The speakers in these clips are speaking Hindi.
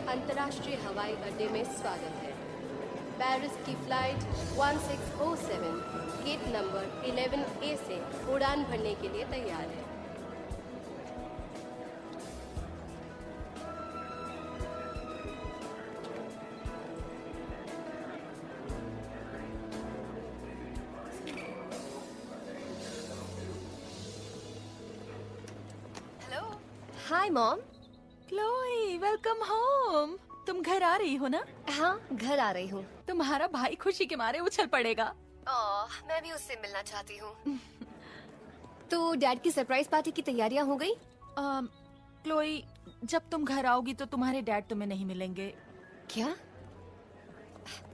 अंतर्राष्ट्रीय हवाई अड्डे में स्वागत है। पेरिस की फ्लाइट 1607 गेट नंबर 11A से उड़ान भरने के लिए तैयार है। Hello. Hi mom. Chloe, welcome home. तुम घर आ रही हो ना? हाँ, घर आ रही हूँ। तुम्हारा भाई खुशी के मारे उछल पड़ेगा। मैं भी उससे मिलना चाहती हूँ। तो डैड की सरप्राइज पार्टी की तैयारियाँ हो गई? क्लोई, जब तुम घर आओगी तो तुम्हारे डैड तुम्हें नहीं मिलेंगे। क्या?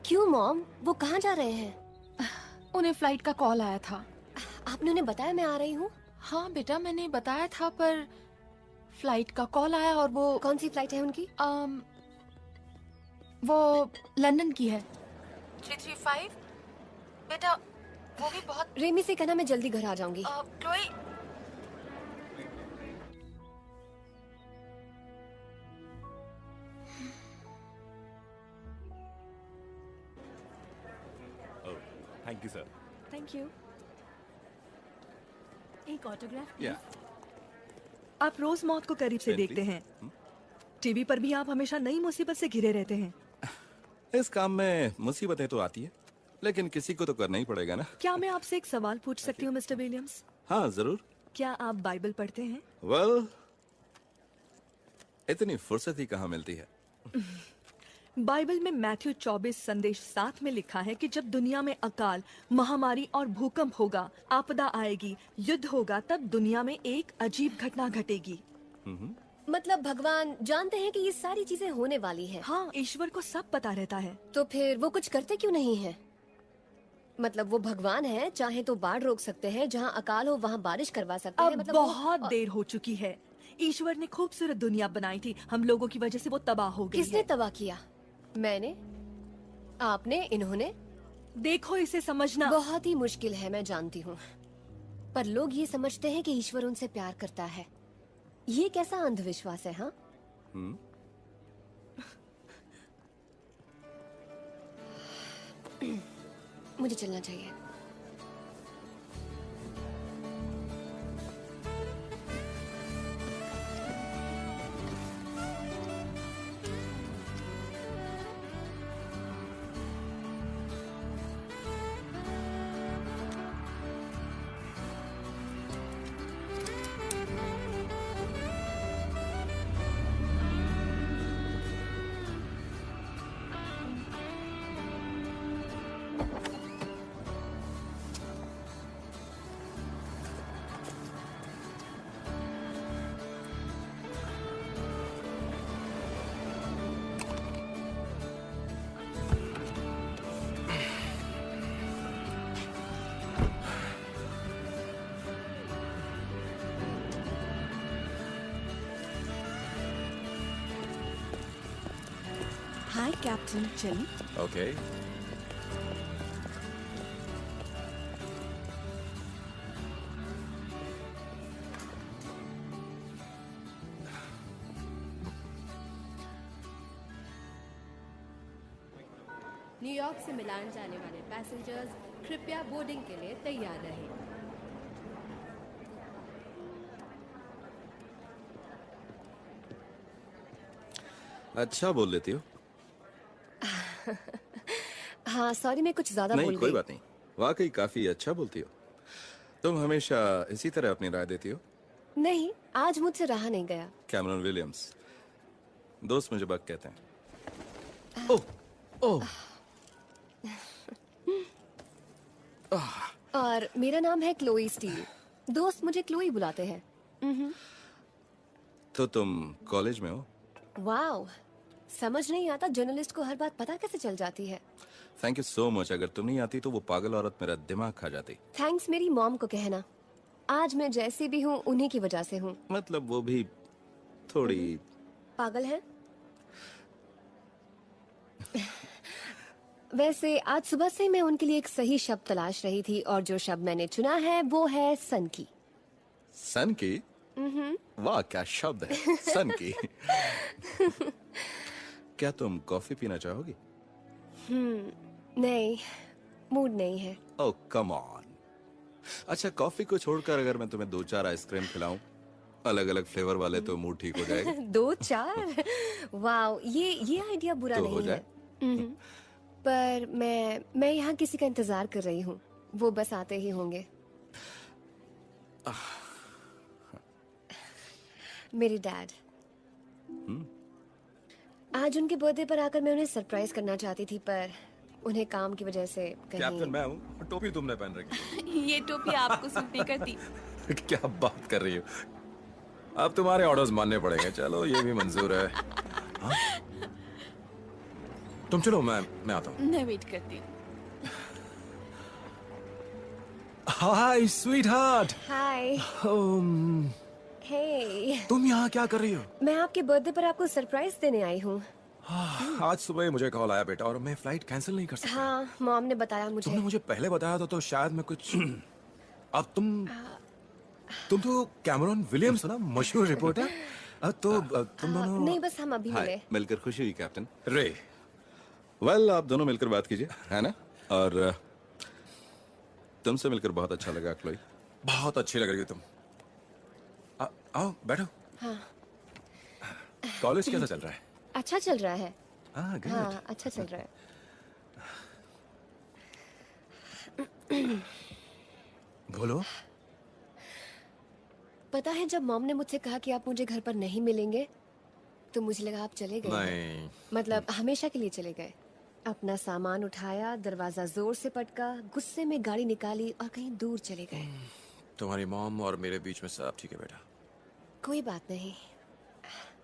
क्यों मॉम? वो कहाँ जा रहे हैं? उन्हें फ्लाइट का कॉल आया था। आपने उन्हें बताया मैं आ रही हूँ? हाँ बेटा, मैंने बताया था, पर फ्लाइट का कॉल आया और वो कौन सी फ्लाइट है उनकी? वो लंदन की है। 335। बेटा, वो भी बहुत। रेमी से कहना मैं जल्दी घर आ जाऊंगी। Chloe, thank you sir. Thank you. एक ऑटोग्राफ। या आप रोज मौत को करीब से Pen, देखते please. हैं। टीवी पर भी आप हमेशा नई मुसीबत से घिरे रहते हैं। इस काम में मुसीबतें तो आती है, लेकिन किसी को तो करना ही पड़ेगा ना। क्या मैं आपसे एक सवाल पूछ सकती हूँ मिस्टर विलियम्स? हाँ जरूर। क्या आप बाइबल पढ़ते हैं? वेल, इतनी फुर्सत ही कहाँ मिलती है। बाइबल में मैथ्यू 24 संदेश 7 में लिखा है कि जब दुनिया में अकाल, महामारी और भूकंप होगा, आपदा आएगी, युद्ध होगा, तब दुनिया में एक अजीब घटना घटेगी। मतलब भगवान जानते हैं कि ये सारी चीजें होने वाली हैं। हाँ, ईश्वर को सब पता रहता है। तो फिर वो कुछ करते क्यों नहीं हैं? मतलब वो भगवान है, चाहे तो बाढ़ रोक सकते हैं, जहाँ अकाल हो वहाँ बारिश करवा सकते हैं। अब मतलब बहुत देर हो चुकी है। ईश्वर ने खूबसूरत दुनिया बनाई थी, हम लोगों की वजह से वो तबाह हो गई किसने है। तबाह किया? मैंने? आपने? इन्होंने? देखो, इसे समझना बहुत ही मुश्किल है, मैं जानती हूँ, पर लोग ये समझते हैं कि ईश्वर उनसे प्यार करता है। ये कैसा अंधविश्वास है? हाँ, मुझे चलना चाहिए। हाय कैप्टन, चलिए। ओके। न्यूयॉर्क से मिलान जाने वाले पैसेंजर्स कृपया बोर्डिंग के लिए तैयार रहें। अच्छा बोल लेती हो। हाँ सॉरी, मैं कुछ ज्यादा नहीं, बोल कोई गई। बात नहीं। वाकई काफी अच्छा बोलती हो। तुम हमेशा इसी तरह अपनी राय देती हो। नहीं, आज मुझसे रहा नहीं गया। कैमरन विलियम्स, दोस्त मुझे बक कहते हैं। ओह ओह, और मेरा नाम है क्लोई स्टील। दोस्त मुझे क्लोई बुलाते हैं। तो तुम कॉलेज में हो? वाओ, समझ नहीं आता जर्नलिस्ट को हर बात पता कैसे चल जाती है। Thank you so much. अगर तुम नहीं आती तो वो पागल औरत मेरा दिमाग खा जाती। थैंक्स मेरी मॉम को कहना। आज मैं जैसी भी हूँ उन्हीं की वजह से हूँ। मतलब वो भी थोड़ी पागल है। वैसे आज सुबह से मैं उनके लिए एक सही शब्द तलाश रही थी, और जो शब्द मैंने चुना है वो है सन की। सन की? वाह क्या शब्द है, सन की। क्या तुम कॉफी पीना चाहोगी? नहीं, मूड नहीं है। ओह कम ऑन। अच्छा, कॉफी को छोड़कर अगर मैं तुम्हें 2-4 आइसक्रीम खिलाऊं, अलग अलग फ्लेवर वाले, तो मूड ठीक हो जाएगा? 2-4? वाओ, ये आइडिया बुरा तो नहीं हो है। जाए। पर मैं यहाँ किसी का इंतजार कर रही हूँ। वो बस आते ही होंगे। मेरे डैड। आज उनके बर्थडे पर आकर मैं उन्हें सरप्राइज करना चाहती थी, पर उन्हें काम की वजह से कैप्टन कहीं। मैं हूँ, टोपी तुमने पहन रखी ये टोपी आपको सूट नहीं करती। है। क्या बात कर रही हो? अब तुम्हारे ऑर्डर्स मानने पड़ेंगे। चलो ये भी मंजूर है। हाँ? तुम चलो, मैं आता हूँ। मैं वेट करती हूँ। हाय स्वीट हार्ट। हाय। हे। तुम यहाँ क्या कर रही हो? मैं आपके बर्थडे पर आपको सरप्राइज देने आई हूँ। आज सुबह ही मुझे कॉल आया बेटा, और मैं फ्लाइट कैंसिल नहीं कर सकता। हाँ, मॉम ने बताया मुझे। तुमने मुझे पहले बताया तो शायद मैं कुछ। अब तुम तो कैमरॉन विलियम्स हो ना, मशहूर रिपोर्टर। तो तुम दोनों। नहीं, बस हम अभी मिले। मिलकर खुशी हुई कैप्टन। रे वेल, आप दोनों मिलकर बात कीजिए, है ना? और तुमसे मिलकर बहुत अच्छा लगा क्लोई। बहुत अच्छी लग रही हो तुम। आओ बैठो। हाँ। कॉलेज कैसा चल रहा है? अच्छा चल रहा है। हाँ, good. हाँ, अच्छा चल रहा है। बोलो। पता है, जब मॉम ने मुझसे कहा कि आप मुझे घर पर नहीं मिलेंगे, तो मुझे लगा आप चले गए हैं। नहीं, मतलब हमेशा के लिए चले गए। अपना सामान उठाया, दरवाजा जोर से पटका, गुस्से में गाड़ी निकाली और कहीं दूर चले गए। तुम्हारी मॉम और मेरे बीच में सब ठीक है बेटा। कोई बात नहीं,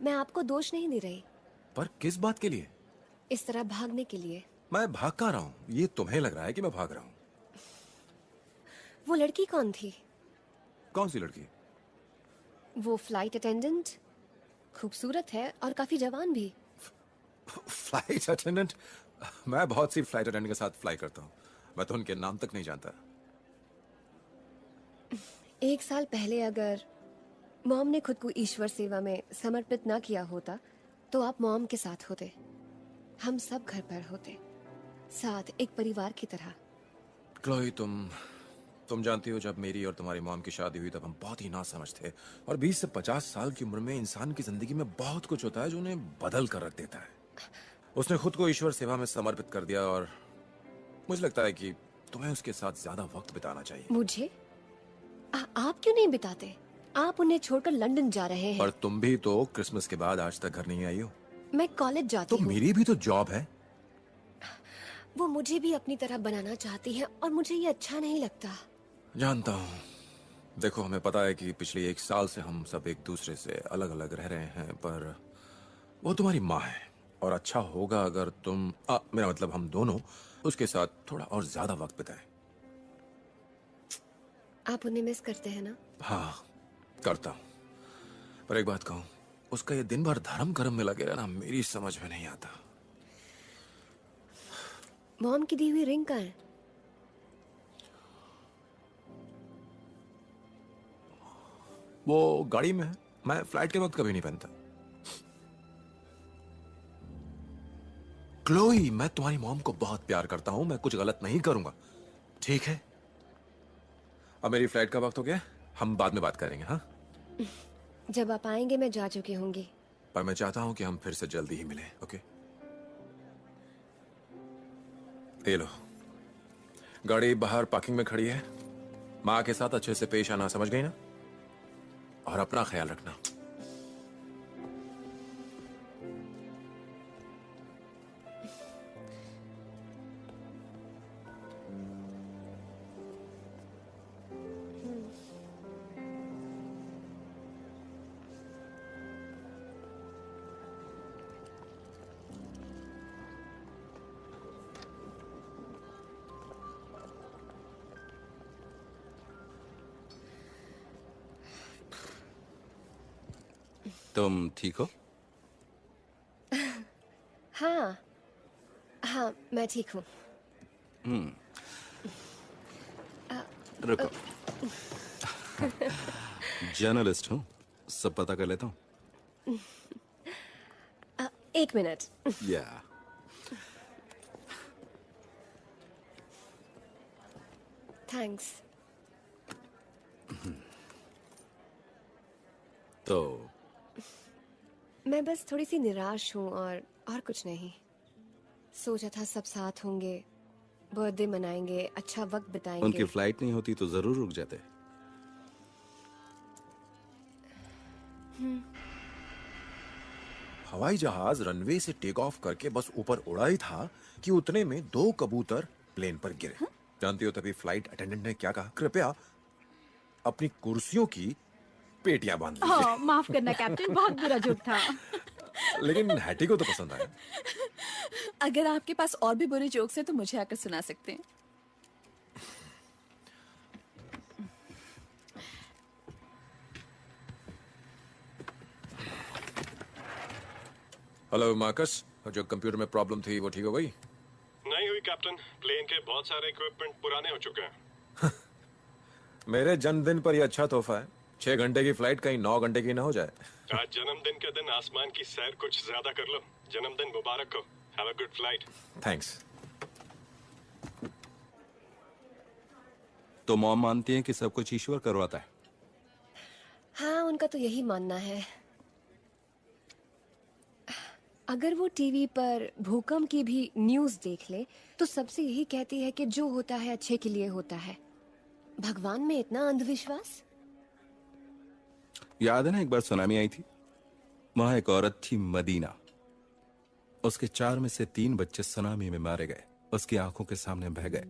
मैं आपको दोष नहीं दे रही। पर किस बात के लिए? इस तरह भागने के लिए। मैं भाग कहाँ रहा हूँ? ये तुम्हें लग रहा है कि मैं भाग रहा हूँ। वो लड़की कौन थी? कौन सी लड़की? वो फ्लाइट अटेंडेंट। खूबसूरत है और काफी जवान भी। Flight attendant? मैं बहुत सी फ्लाइट अटेंडेंट के साथ फ्लाई करता हूँ, मैं तो उनके नाम तक नहीं जानता। 1 साल पहले अगर मॉम ने खुद को ईश्वर सेवा में समर्पित ना किया होता, तो आप मॉम के साथ होते। हम सब घर पर होते, साथ एक परिवार की तरह। क्लोई, तुम जानती हो, जब मेरी और तुम्हारी मॉम की शादी हुई तब हम बहुत ही नासमझ थे। और 20 से 50 साल की उम्र में इंसान की जिंदगी में बहुत कुछ होता है जो उन्हें बदल कर रख देता है। उसने खुद को ईश्वर सेवा में समर्पित कर दिया, और मुझे लगता है कि तुम्हें उसके साथ ज्यादा वक्त बिताना चाहिए। मुझे? आप क्यों नहीं बिताते? आप उन्हें छोड़कर लंदन जा रहे हैं। और तुम भी तो क्रिसमस के बाद आज तक घर नहीं आई हो। मैं कॉलेज जाती तो हूँ। मेरी भी तो जॉब है। वो मुझे भी अपनी तरह बनाना चाहती है और मुझे ये अच्छा नहीं लगता। जानता हूँ। देखो, हमें पता है कि पिछले 1 साल से हम सब एक दूसरे से अलग अलग रह रहे हैं, पर वो तुम्हारी माँ है, और अच्छा होगा अगर मेरा मतलब हम दोनों उसके साथ थोड़ा और ज्यादा वक्त बिताएं। आप उन्हें मिस करते हैं ना? हाँ, करता हूँ। पर एक बात कहूँ, उसका ये दिन भर धर्म कर्म में लगे रहना मेरी समझ में नहीं आता। मॉम की दी हुई रिंग कहाँ है? वो गाड़ी में है। मैं फ्लाइट के वक्त कभी नहीं पहनता। क्लोई, मैं तुम्हारी मॉम को बहुत प्यार करता हूं, मैं कुछ गलत नहीं करूंगा, ठीक है? अब मेरी फ्लाइट का वक्त हो गया, हम बाद में बात करेंगे। हाँ, जब आप आएंगे मैं जा चुकी होंगी। पर मैं चाहता हूं कि हम फिर से जल्दी ही मिलें। ओके? ये लो, गाड़ी बाहर पार्किंग में खड़ी है। माँ के साथ अच्छे से पेश आना, समझ गई ना? और अपना ख्याल रखना। तुम ठीक हो? हाँ हाँ, मैं ठीक हूँ। रुको। जर्नलिस्ट हूँ, सब पता कर लेता हूँ। एक मिनट। या थैंक्स। तो मैं बस थोड़ी सी निराश हूँ और कुछ नहीं। सोचा था सब साथ होंगे, बर्थडे मनाएंगे, अच्छा वक्त बिताएंगे। उनकी फ्लाइट नहीं होती तो जरूर रुक जाते। हवाई जहाज रनवे से टेक ऑफ करके बस ऊपर उड़ा ही था कि उतने में 2 कबूतर प्लेन पर गिरे। जानती हो तभी फ्लाइट अटेंडेंट ने क्या कहा? कृपया अपनी कुर्सियों की पेटियां बांध लीजिए। हाँ, माफ करना कैप्टन, बहुत बुरा जोक था। लेकिन हैटी को तो पसंद आया। अगर आपके पास और भी बुरे जोक्स हैं तो मुझे आकर सुना सकते हैं। हेलो मार्कस, जो कंप्यूटर में प्रॉब्लम थी वो ठीक हो गई? नहीं हुई कैप्टन, प्लेन के बहुत सारे इक्विपमेंट पुराने हो चुके हैं। मेरे जन्मदिन पर यह अच्छा तोहफा है। 6 घंटे की फ्लाइट कहीं 9 घंटे की ना हो जाए। आज जन्मदिन के दिन आसमान की सैर कुछ ज्यादा कर लो। जन्मदिन मुबारक हो। Have a good flight. Thanks. तो मॉम मानती हैं कि सब कुछ ईश्वर करवाता है? हाँ, उनका तो यही मानना है। अगर वो टीवी पर भूकंप की भी न्यूज़ देख ले तो सबसे यही कहती है कि जो होता है अच्छे के लिए होता है। भगवान में इतना अंधविश्वास। याद है ना, एक बार सुनामी आई थी। वहां एक औरत थी मदीना। उसके 4 में से 3 बच्चे सुनामी में मारे गए, उसकी आंखों के सामने बह गए।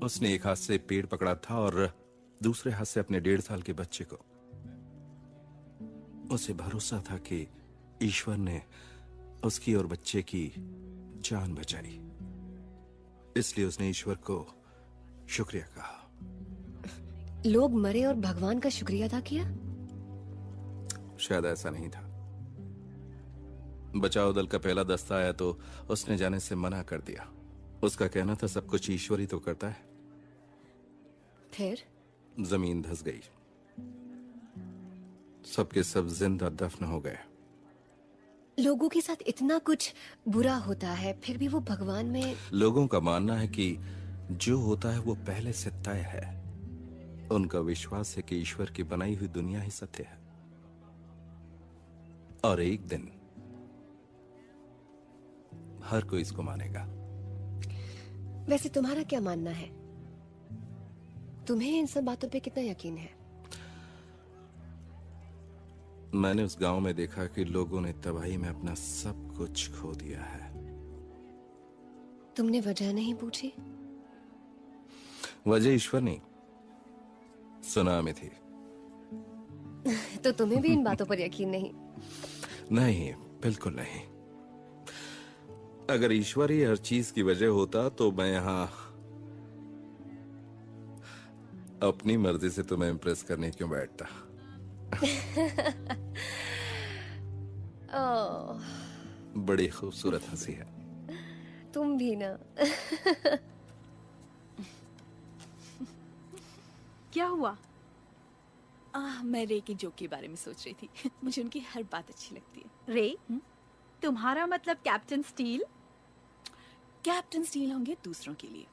उसने एक हाथ से पेड़ पकड़ा था और दूसरे हाथ से अपने 1.5 साल के बच्चे को। उसे भरोसा था कि ईश्वर ने उसकी और बच्चे की जान बचाई, इसलिए उसने ईश्वर को शुक्रिया कहा। लोग मरे और भगवान का शुक्रिया अदा किया? शायद ऐसा नहीं था। बचाव दल का पहला दस्ता आया तो उसने जाने से मना कर दिया। उसका कहना था सब कुछ ईश्वर ही तो करता है। फिर जमीन धंस गई, सबके सब जिंदा दफन हो गए। लोगों के साथ इतना कुछ बुरा होता है, फिर भी वो भगवान में। लोगों का मानना है कि जो होता है वो पहले से तय है। उनका विश्वास है कि ईश्वर की बनाई हुई दुनिया ही सत्य है और एक दिन हर कोई इसको मानेगा। वैसे तुम्हारा क्या मानना है? तुम्हें इन सब बातों पे कितना यकीन है? मैंने उस गांव में देखा कि लोगों ने तबाही में अपना सब कुछ खो दिया है। तुमने वजह नहीं पूछी? वजह ईश्वर नहीं, सुनामी थी। तो तुम्हें भी इन बातों पर यकीन नहीं? नहीं, बिल्कुल नहीं। अगर ईश्वर ही हर चीज की वजह होता तो मैं यहां अपनी मर्जी से तुम्हें इम्प्रेस करने क्यों बैठता? ओह, बड़ी खूबसूरत हंसी है। तुम भी ना। क्या हुआ? मैं रे के जोक के बारे में सोच रही थी। मुझे उनकी हर बात अच्छी लगती है। रे? तुम्हारा मतलब कैप्टन स्टील? कैप्टन स्टील होंगे दूसरों के लिए।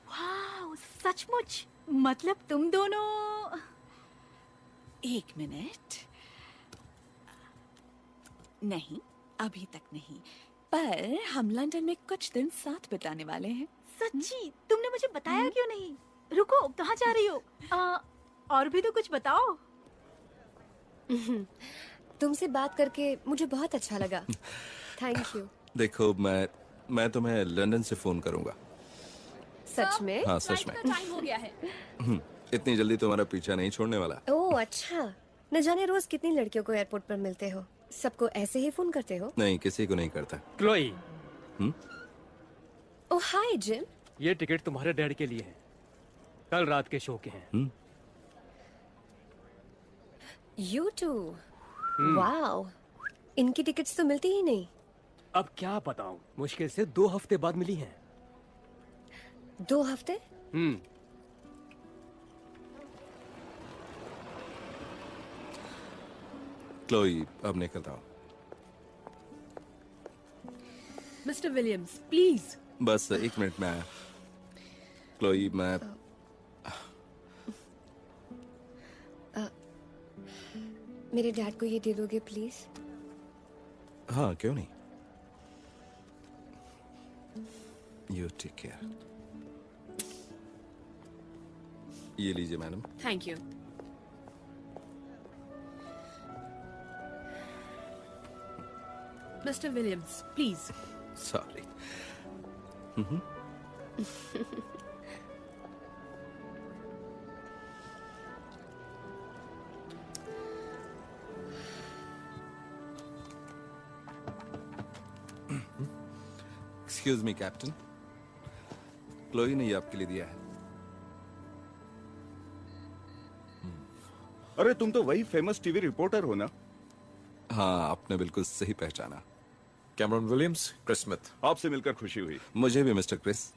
वाह, सचमुच? मतलब तुम दोनों? एक मिनट, नहीं अभी तक नहीं, पर हम लंदन में कुछ दिन साथ बिताने वाले हैं। सच्ची? तुमने मुझे बताया क्यों नहीं? रुको, कहाँ जा रही हो? और भी तो कुछ बताओ। तुमसे बात करके मुझे बहुत अच्छा लगा। Thank you. देखो, मैं तुम्हें लंदन से फोन करूंगा। सच में? हाँ, सच में। टाइम हो गया है। इतनी जल्दी तुम्हारा पीछा नहीं छोड़ने वाला। ओह अच्छा। न जाने रोज कितनी लड़कियों को एयरपोर्ट पर मिलते हो। सबको ऐसे ही फोन करते हो? नहीं, किसी को नहीं करता। Chloe, oh hi Jim. ये टिकट तुम्हारे डैड के लिए है, कल रात के शो के हैं। You too. वाओ, इनकी टिकट्स तो मिलती ही नहीं। अब क्या बताऊं, मुश्किल से 2 हफ्ते बाद मिली हैं। 2 हफ्ते? क्लोई, अब निकलता हूं। Mister Williams please. बस 1 मिनट में आया। क्लोई, मैं मेरे डैड को ये दे दोगे प्लीज? हाँ, क्यों नहीं। You take care. ये लीजिए madam. Thank you. Mr Williams please. Sorry. Excuse me captain, Chloe ने ये आपके लिए दिया है। अरे तुम तो वही फेमस टीवी रिपोर्टर हो ना? हाँ, आपने बिल्कुल सही पहचाना। Cameron Williams, Chris Smith. आपसे मिलकर खुशी हुई। मुझे भी मिस्टर क्रिस।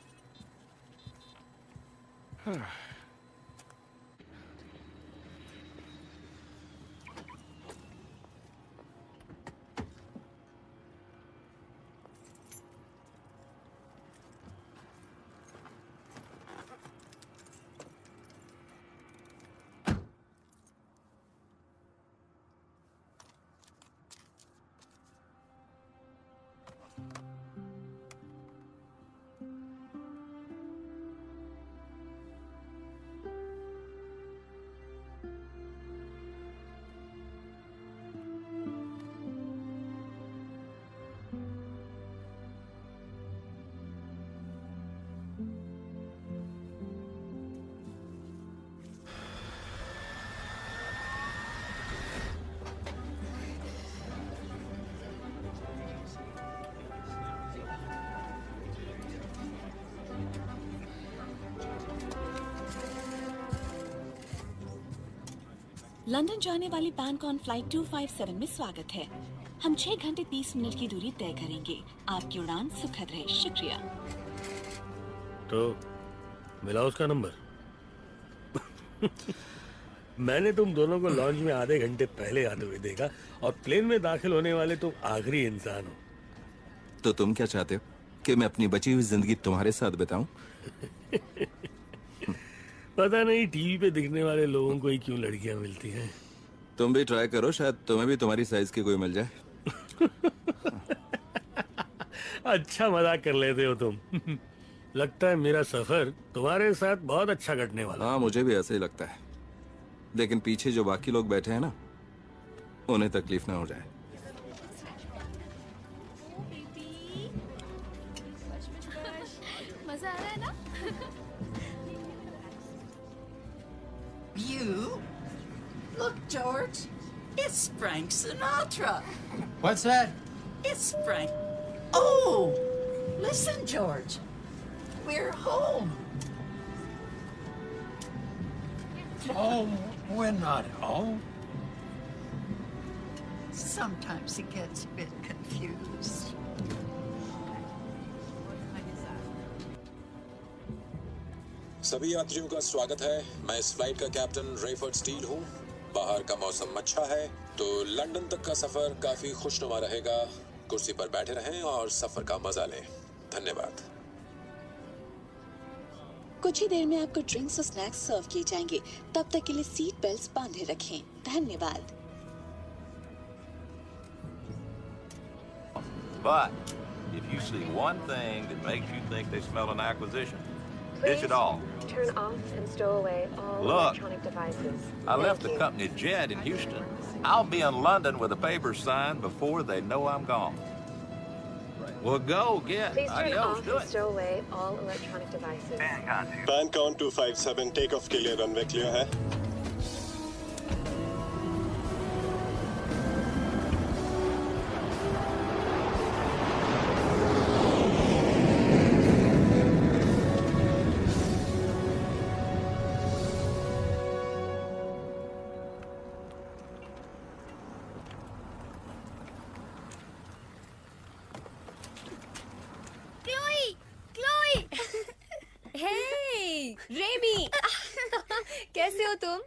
लंदन जाने वाली पैनकॉन फ्लाइट 257 में स्वागत है। हम 6 घंटे 30 मिनट की दूरी तय करेंगे। आपकी उड़ान सुखद रहे। शुक्रिया। तो मिला उसका नंबर? मैंने तुम दोनों को लॉन्च में आधे घंटे पहले आते हुए देखा और प्लेन में दाखिल होने वाले तुम आखिरी इंसान हो। तो तुम क्या चाहते हो कि मैं अपनी बची हुई जिंदगी तुम्हारे साथ बिताऊं? पता नहीं टीवी पे दिखने वाले लोगों को ही क्यों लड़कियां मिलती हैं। तुम भी ट्राई करो, शायद तुम्हें भी तुम्हारी साइज की कोई मिल जाए। अच्छा मजाक कर लेते हो तुम। लगता है मेरा सफर तुम्हारे साथ बहुत अच्छा कटने वाला। हाँ, मुझे भी ऐसे ही लगता है, लेकिन पीछे जो बाकी लोग बैठे हैं ना, उन्हें तकलीफ ना हो जाए। मजा आ रहा है ना? You? Look, George. It's Frank Sinatra. What's that? It's Frank. Oh! Listen, George. We're home. Home? We're not home. Sometimes he gets a bit confused. सभी यात्रियों का स्वागत है। मैं इस फ्लाइट का कैप्टन रेफर्ड स्टील हूँ। बाहर का मौसम अच्छा है, तो लंदन तक का सफर काफी खुशनुमा रहेगा। कुर्सी पर बैठे रहें और सफर का मजा लें। धन्यवाद। कुछ ही देर में आपको ड्रिंक्स और स्नैक्स सर्व किए जाएंगे। तब तक के लिए सीट बेल्ट बांधे रखें। धन्यवाद। But if you see one thing that makes you think they smell an acquisition, ditch it all. Turn off and stow away all Look, electronic devices. I left the company jet in Houston. I'll be in London with the papers signed before they know I'm gone. Well, go get. Please turn Adios. off Do and it. stow away all electronic devices. Pancon 257 take off के लिए रनवे क्लियर है। Hey, Remy. कैसे हो तुम?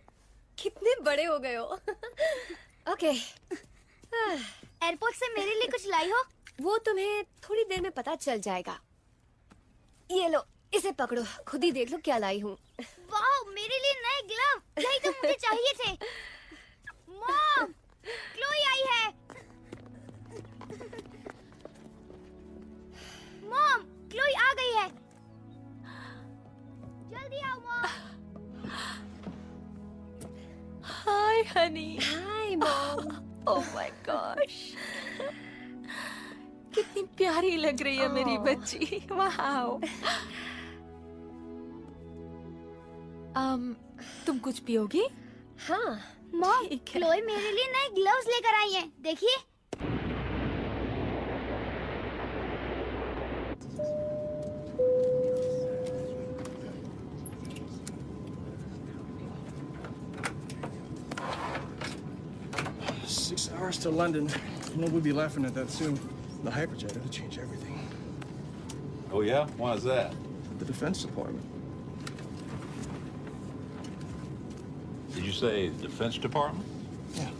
कितने बड़े हो गए हो। ओके। एयरपोर्ट से मेरे लिए कुछ लाई हो? वो तुम्हें थोड़ी देर में पता चल जाएगा। ये लो, इसे पकड़ो, खुद ही देख लो क्या लाई हूँ। वाह, मेरे लिए नए ग्लव, यही तो मुझे चाहिए थे। मॉम, क्लोई आई है। मॉम, क्लोई आ गई है। जल्दी आओ mom. Hi Honey. Hi mom. Oh my gosh, कितनी प्यारी लग रही है मेरी बच्ची। वाओ। तुम कुछ पियोगी? हाँ। मॉम, क्लोई मेरे लिए नए ग्लव्स लेकर आई हैं, देखिए। Six hours to London. No, we'll be laughing at that soon. The hyperjet, it'll change everything. Oh, yeah? Why is that? The Defense Department. Did you say Defense Department? Yeah.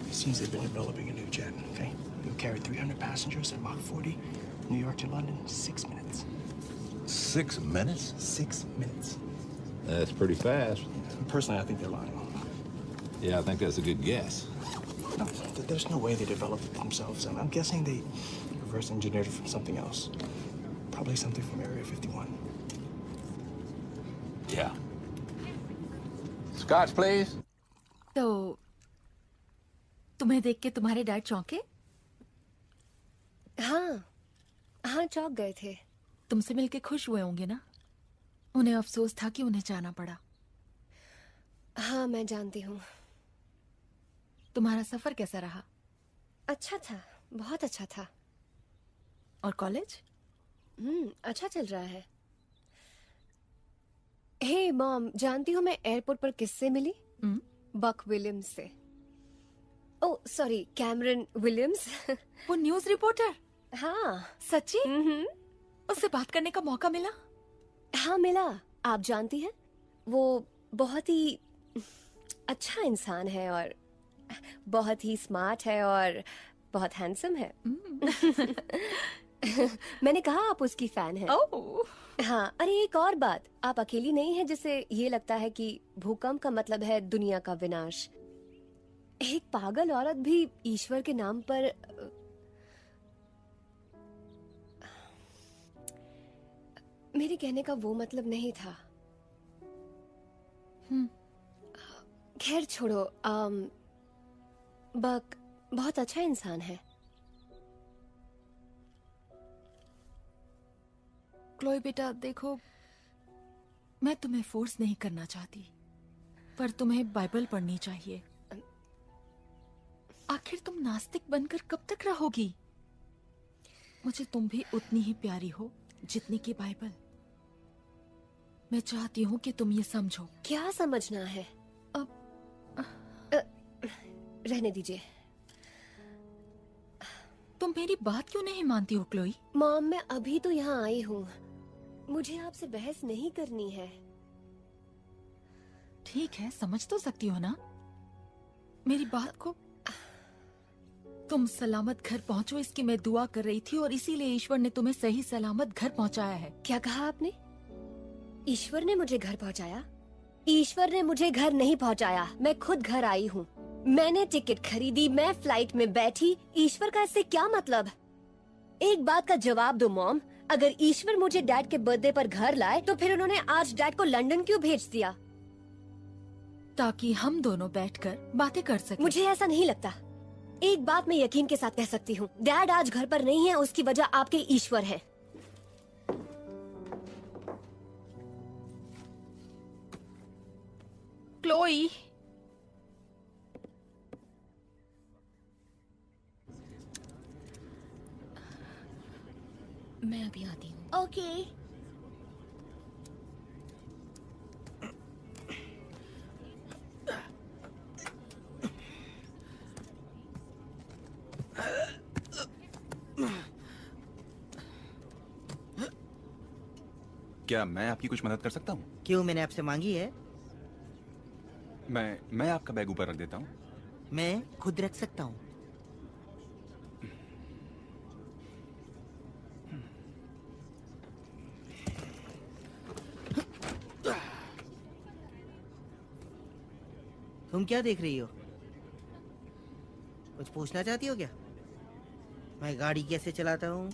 It seems they've been developing a new jet, okay? It'll carry 300 passengers at Mach 40, New York to London, 6 minutes. 6 minutes? 6 minutes. That's pretty fast. Personally, I think they're lying. Yeah, I think that's a good guess. No, there's no way they developed it themselves. I'm guessing they reverse engineered it from something else. Probably something from Area 51. Yeah. Scotch, please. तो तुम्हें देख के तुम्हारे डैड चौंके? हाँ, चौंक गए थे। तुमसे मिलके खुश हुए होंगे ना? उन्हें अफसोस था कि उन्हें जाना पड़ा। हाँ, मैं जानती हूँ। तुम्हारा सफर कैसा रहा? अच्छा था, बहुत अच्छा था। और कॉलेज? अच्छा चल रहा है। हे मॉम, जानती हो मैं एयरपोर्ट पर किससे मिली? बक विलियम्स से। Oh sorry, Cameron Williams. वो न्यूज रिपोर्टर? हाँ। सच्ची? उससे बात करने का मौका मिला? हाँ मिला। आप जानती हैं, वो बहुत ही अच्छा इंसान है और बहुत ही स्मार्ट है और बहुत हैंडसम है। मैंने कहा आप उसकी फैन हैं। हाँ, अरे एक और बात, आप अकेली नहीं हैं जिसे ये लगता है कि भूकंप का मतलब है दुनिया का विनाश। एक पागल औरत भी ईश्वर के नाम पर मेरे कहने का वो मतलब नहीं था। खैर छोड़ो, बक बहुत अच्छा इंसान है। क्लोई बेटा देखो, मैं तुम्हें फोर्स नहीं करना चाहती, पर तुम्हें बाइबल पढ़नी चाहिए। आखिर तुम नास्तिक बनकर कब तक रहोगी? मुझे तुम भी उतनी ही प्यारी हो जितनी की बाइबल। मैं चाहती हूँ कि तुम ये समझो। क्या समझना है? रहने दीजिए। तुम मेरी बात क्यों नहीं मानती हो क्लोई? मॉम, मैं अभी तो यहाँ आई हूँ, मुझे आपसे बहस नहीं करनी है। ठीक है, समझ तो सकती हो ना मेरी बात को। तुम सलामत घर पहुँचो इसकी मैं दुआ कर रही थी और इसीलिए ईश्वर ने तुम्हें सही सलामत घर पहुँचाया है। क्या कहा आपने? ईश्वर ने मुझे घर पहुँचाया? ईश्वर ने मुझे घर नहीं पहुँचाया, मैं खुद घर आई हूँ। मैंने टिकट खरीदी, मैं फ्लाइट में बैठी। ईश्वर का इससे क्या मतलब? एक बात का जवाब दो मॉम, अगर ईश्वर मुझे डैड के बर्थडे पर घर लाए तो फिर उन्होंने आज डैड को लंदन क्यों भेज दिया? ताकि हम दोनों बैठकर बातें कर सकें। मुझे ऐसा नहीं लगता। एक बात मैं यकीन के साथ कह सकती हूँ, डैड आज घर पर नहीं है, उसकी वजह आपके ईश्वर है। क्लोई, मैं अभी आती हूँ। ओके। क्या मैं आपकी कुछ मदद कर सकता हूँ? क्यों, मैंने आपसे मांगी है? मैं आपका बैग ऊपर रख देता हूँ। मैं खुद रख सकता हूँ। तुम क्या देख रही हो? कुछ पूछना चाहती हो क्या? मैं गाड़ी कैसे चलाता हूँ,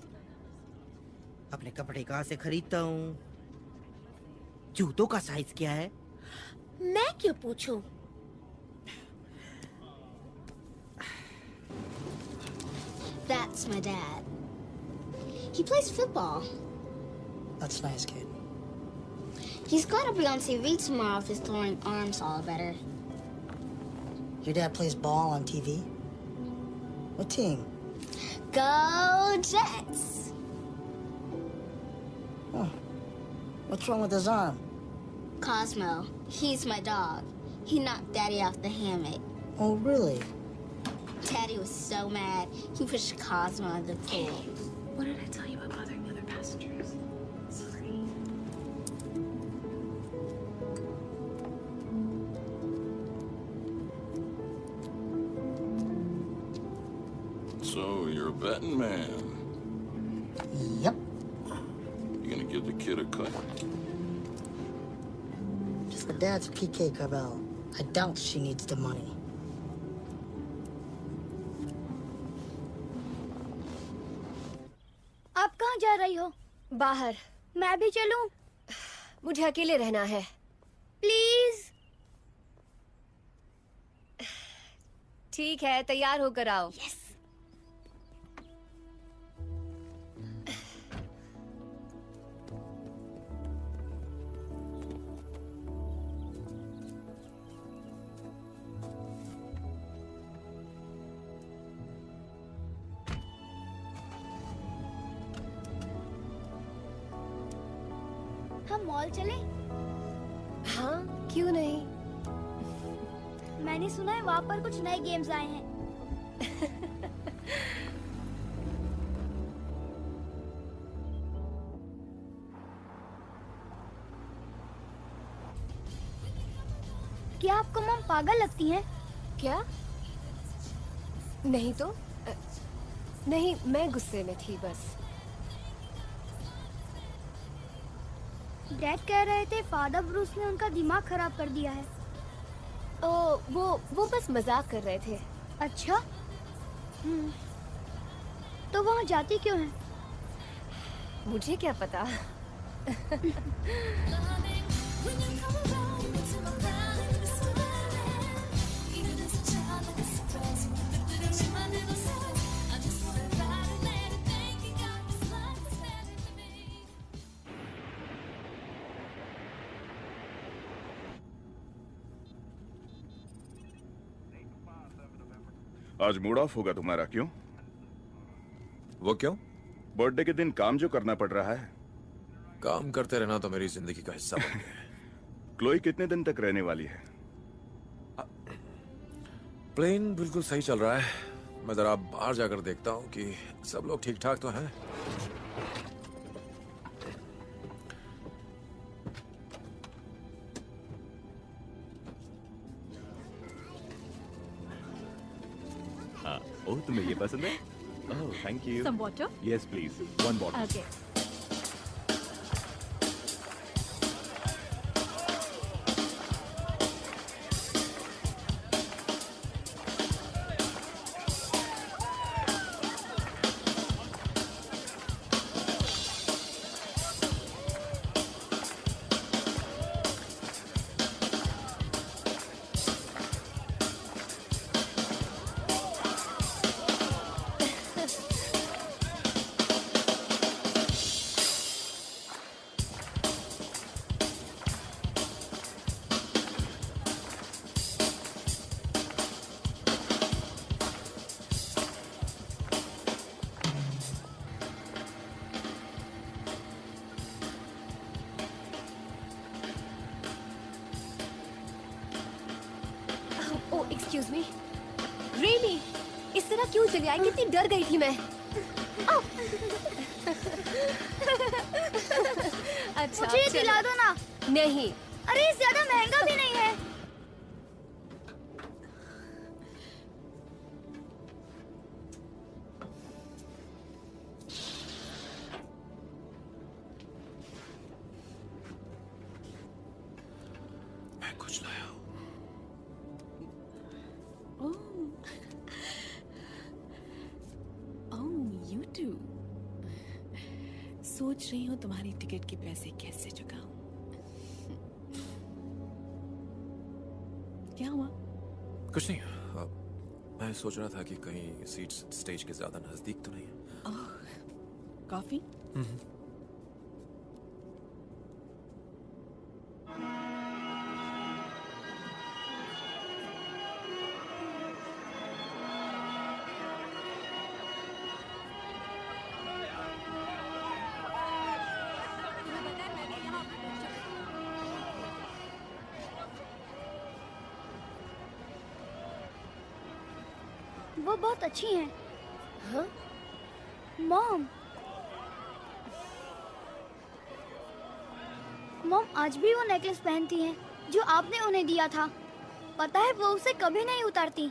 अपने कपड़े कहाँ से खरीदता हूँ, जूतों का साइज क्या है? मैं क्यों पूछूं? That's my dad. He plays football. That's nice, kid. He's got to be on TV tomorrow if his throwing arms all better. Your dad plays ball on TV? What team? Go Jets! Oh. What's wrong with his arm? Cosmo, he's my dog. He knocked Daddy off the hammock. Oh, really? Daddy was so mad, he pushed Cosmo in the pool. What did I tell you about bothering the other passengers? Sorry. So, you're a betting man. Yep. You gonna give the kid a cut? Just the dad's PK Cabell. I doubt she needs the money. आप कहाँ जा रही हो? बाहर। मैं भी चलूं? मुझे अकेले रहना है। प्लीज। ठीक है, तैयार होकर आओ। यस। हम मॉल चलें? हाँ, क्यों नहीं? मैंने सुना है वहाँ पर कुछ नए गेम्स आए हैं। क्या आपको मम पागल लगती हैं? क्या? नहीं तो नहीं, मैं गुस्से में थी बस। डैड कह रहे थे फादर ब्रूस ने उनका दिमाग खराब कर दिया है। ओ, वो बस मजाक कर रहे थे। अच्छा? तो वहाँ जाती क्यों है? मुझे क्या पता। आज मूड ऑफ होगा तुम्हारा, क्यों? वो क्यों? बर्थडे के दिन काम जो करना पड़ रहा है। काम करते रहना तो मेरी जिंदगी का हिस्सा बन गया है। क्लोई कितने दिन तक रहने वाली है? प्लेन बिल्कुल सही चल रहा है। मैं जरा बाहर जाकर देखता हूँ कि सब लोग ठीक ठाक तो हैं। हाँ, ओह तुम्हें ये पसंद है? Oh thank you. Some water? Yes please, one bottle. Okay. Oh, excuse me. Really? इस तरह क्यों चली आई? कितनी डर गई थी मैं। अच्छा, मुझे ये दिला दो ना। नहीं। अरे ज्यादा महंगा भी नहीं है। मैं कुछ लाया हूँ। ओह, you too. सोच रही हूँ तुम्हारी टिकट के पैसे कैसे चुकाऊं। क्या हुआ? कुछ नहीं। मैं सोच रहा था कि कहीं सीट्स स्टेज के ज्यादा नजदीक तो नहीं है। कॉफी? वो बहुत अच्छी हैं। हाँ? मॉम आज भी वो नेकलेस पहनती हैं जो आपने उन्हें दिया था। पता है वो उसे कभी नहीं उतारती।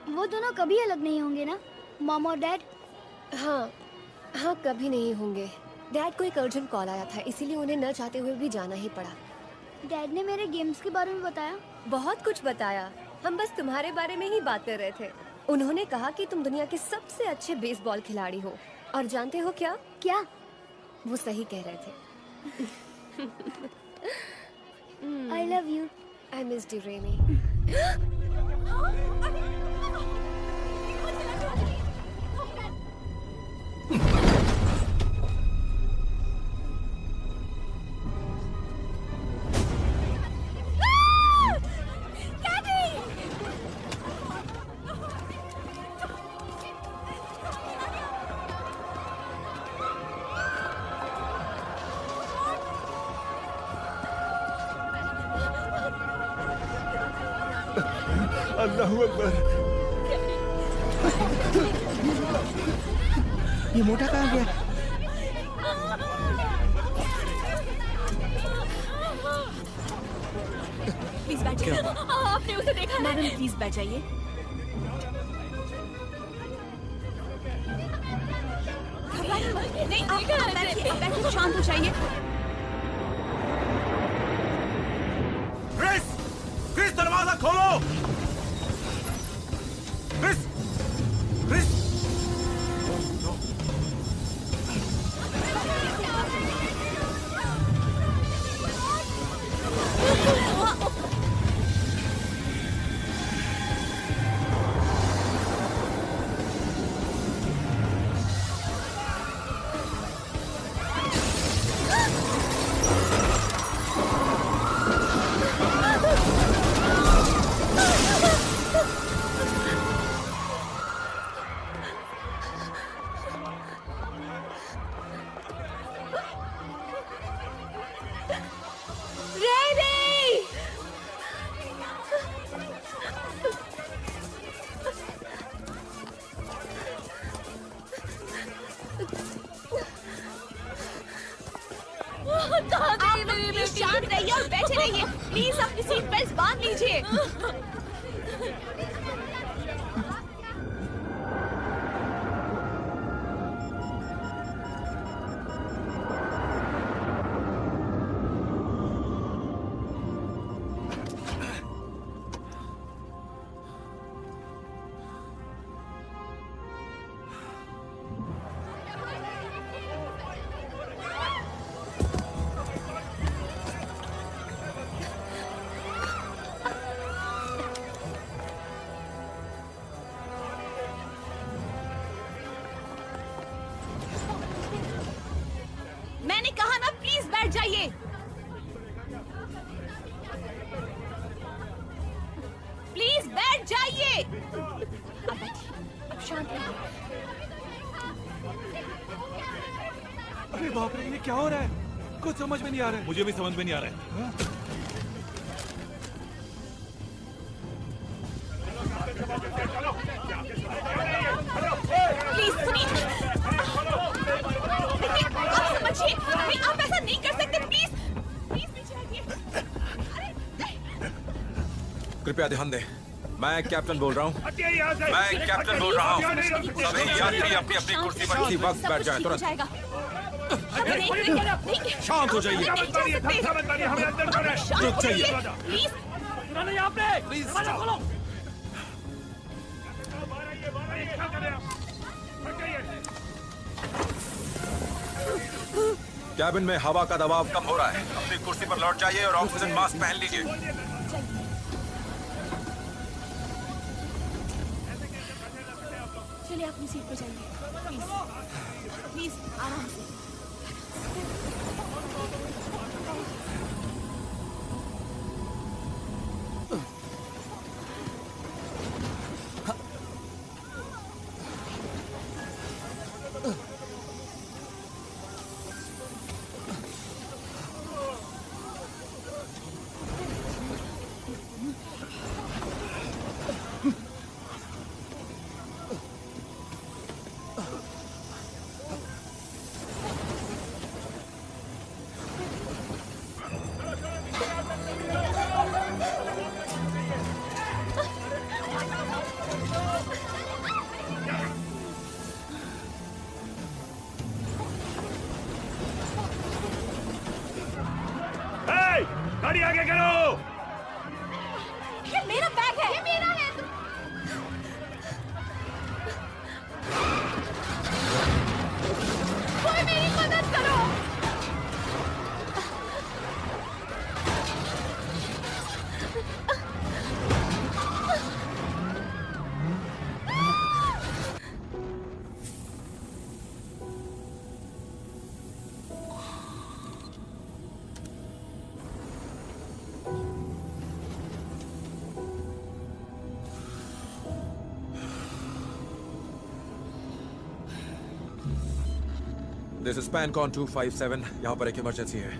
वो दोनों कभी अलग नहीं होंगे ना, मॉम और डैड? हाँ, कभी नहीं होंगे। डैड को एक अर्जेंट कॉल आया था, इसीलिए उन्हें न चाहते हुए भी जाना ही पड़ा। डैड ने मेरे गेम्स के बारे में बताया? बहुत कुछ बताया। हम बस तुम्हारे बारे में ही बात कर रहे थे। उन्होंने कहा कि तुम दुनिया के सबसे अच्छे बेसबॉल खिलाड़ी हो। और जानते हो क्या? क्या? वो सही कह रहे थे। I love you. I missed you, Remy. Allahu Akbar. ये मोटा कहाँ गया? प्लीज बैठ जाइए। आपने उसे देखा? मैडम प्लीज बैठ जाइए। नहीं, आप बैठिए, शांत हो जाइए। क्रिस, दरवाजा खोलो। Chris, Chris. शांत रहिए और बैठे रहिए। प्लीज अपनी सीट बेल्ट बांध लीजिए। मैंने कहा ना, प्लीज बैठ जाइए। प्लीज बैठ जाइए। अब बैठिए, अब शांत रहिए। अरे बाप रे, ये क्या हो रहा है? कुछ समझ में नहीं आ रहा है। मुझे भी समझ में नहीं आ रहा है। प्लीज सुनिए, आप समझिए। आप ऐसा नहीं कर सकते। प्लीज प्लीज पीछे हटिए। कृपया ध्यान दें। मैं कैप्टन बोल रहा हूँ। मैं कैप्टन बोल रहा हूँ। सभी यात्री अपनी अपनी कुर्सी पर इसी वक्त बैठ जाएं, तुरंत। शांत हो जाइए। रुक जाइए। कैबिन में हवा का दबाव कम हो रहा है। अपनी कुर्सी पर लौट जाइए और ऑक्सीजन मास्क पहन लीजिए। चलिए अपनी सीट पर जाइए, प्लीज आराम से। गाड़ी आगे करो। ये मेरा बैग है। ये मेरा है। कोई मेरी मदद करो। This is Pancon 257। यहाँ पर एक इमरजेंसी है।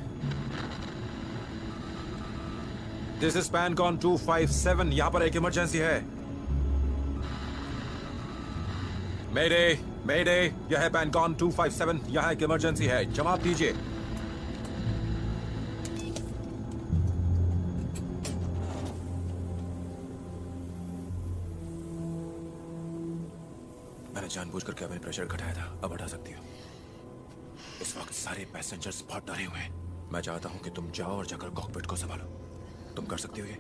This is Pancon 257। यहाँ पर एक इमरजेंसी है। मेडे, मेडे, यह है पैनकॉन 257। यहाँ एक इमरजेंसी है। जवाब दीजिए। मैंने जानबूझकर कैबिन प्रेशर घटाया था। अब हटा सकती हो। इस वक्त सारे पैसेंजर्स बहुत डरे हुए हैं। मैं चाहता हूं कि तुम जाओ और जाकर कॉकपिट को संभालो। तुम कर सकती हो ये?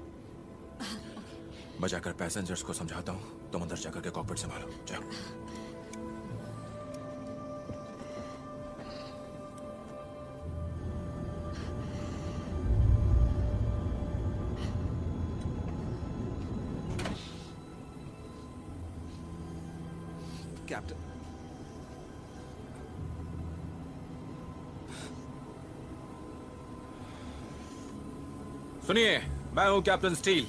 मैं जाकर पैसेंजर्स को समझाता हूं, तुम अंदर जाकर के कॉकपिट संभालो। जाओ। कैप्टन, सुनिए, मैं हूं कैप्टन स्टील।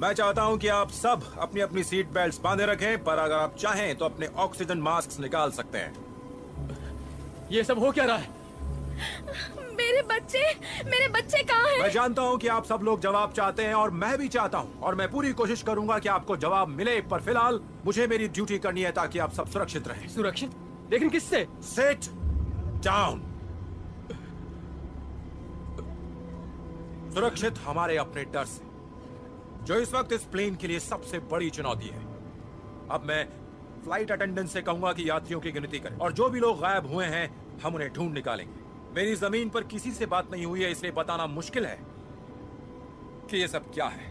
मैं चाहता हूं कि आप सब अपनी अपनी सीट बेल्ट्स बांधे रखें, पर अगर आप चाहें तो अपने ऑक्सीजन मास्क निकाल सकते हैं। ये सब हो क्या रहा है? मेरे बच्चे कहाँ हैं? मैं जानता हूं कि आप सब लोग जवाब चाहते हैं और मैं भी चाहता हूं, और मैं पूरी कोशिश करूंगा कि आपको जवाब मिले, पर फिलहाल मुझे मेरी ड्यूटी करनी है ताकि आप सब सुरक्षित रहें। सुरक्षित? लेकिन किससे? Sit down. सुरक्षित हमारे अपने डर से, जो इस वक्त इस प्लेन के लिए सबसे बड़ी चुनौती है। अब मैं फ्लाइट अटेंडेंट से कहूंगा कि यात्रियों की गिनती करें, और जो भी लोग गायब हुए हैं हम उन्हें ढूंढ निकालेंगे। मेरी जमीन पर किसी से बात नहीं हुई है, इसलिए बताना मुश्किल है कि ये सब क्या है।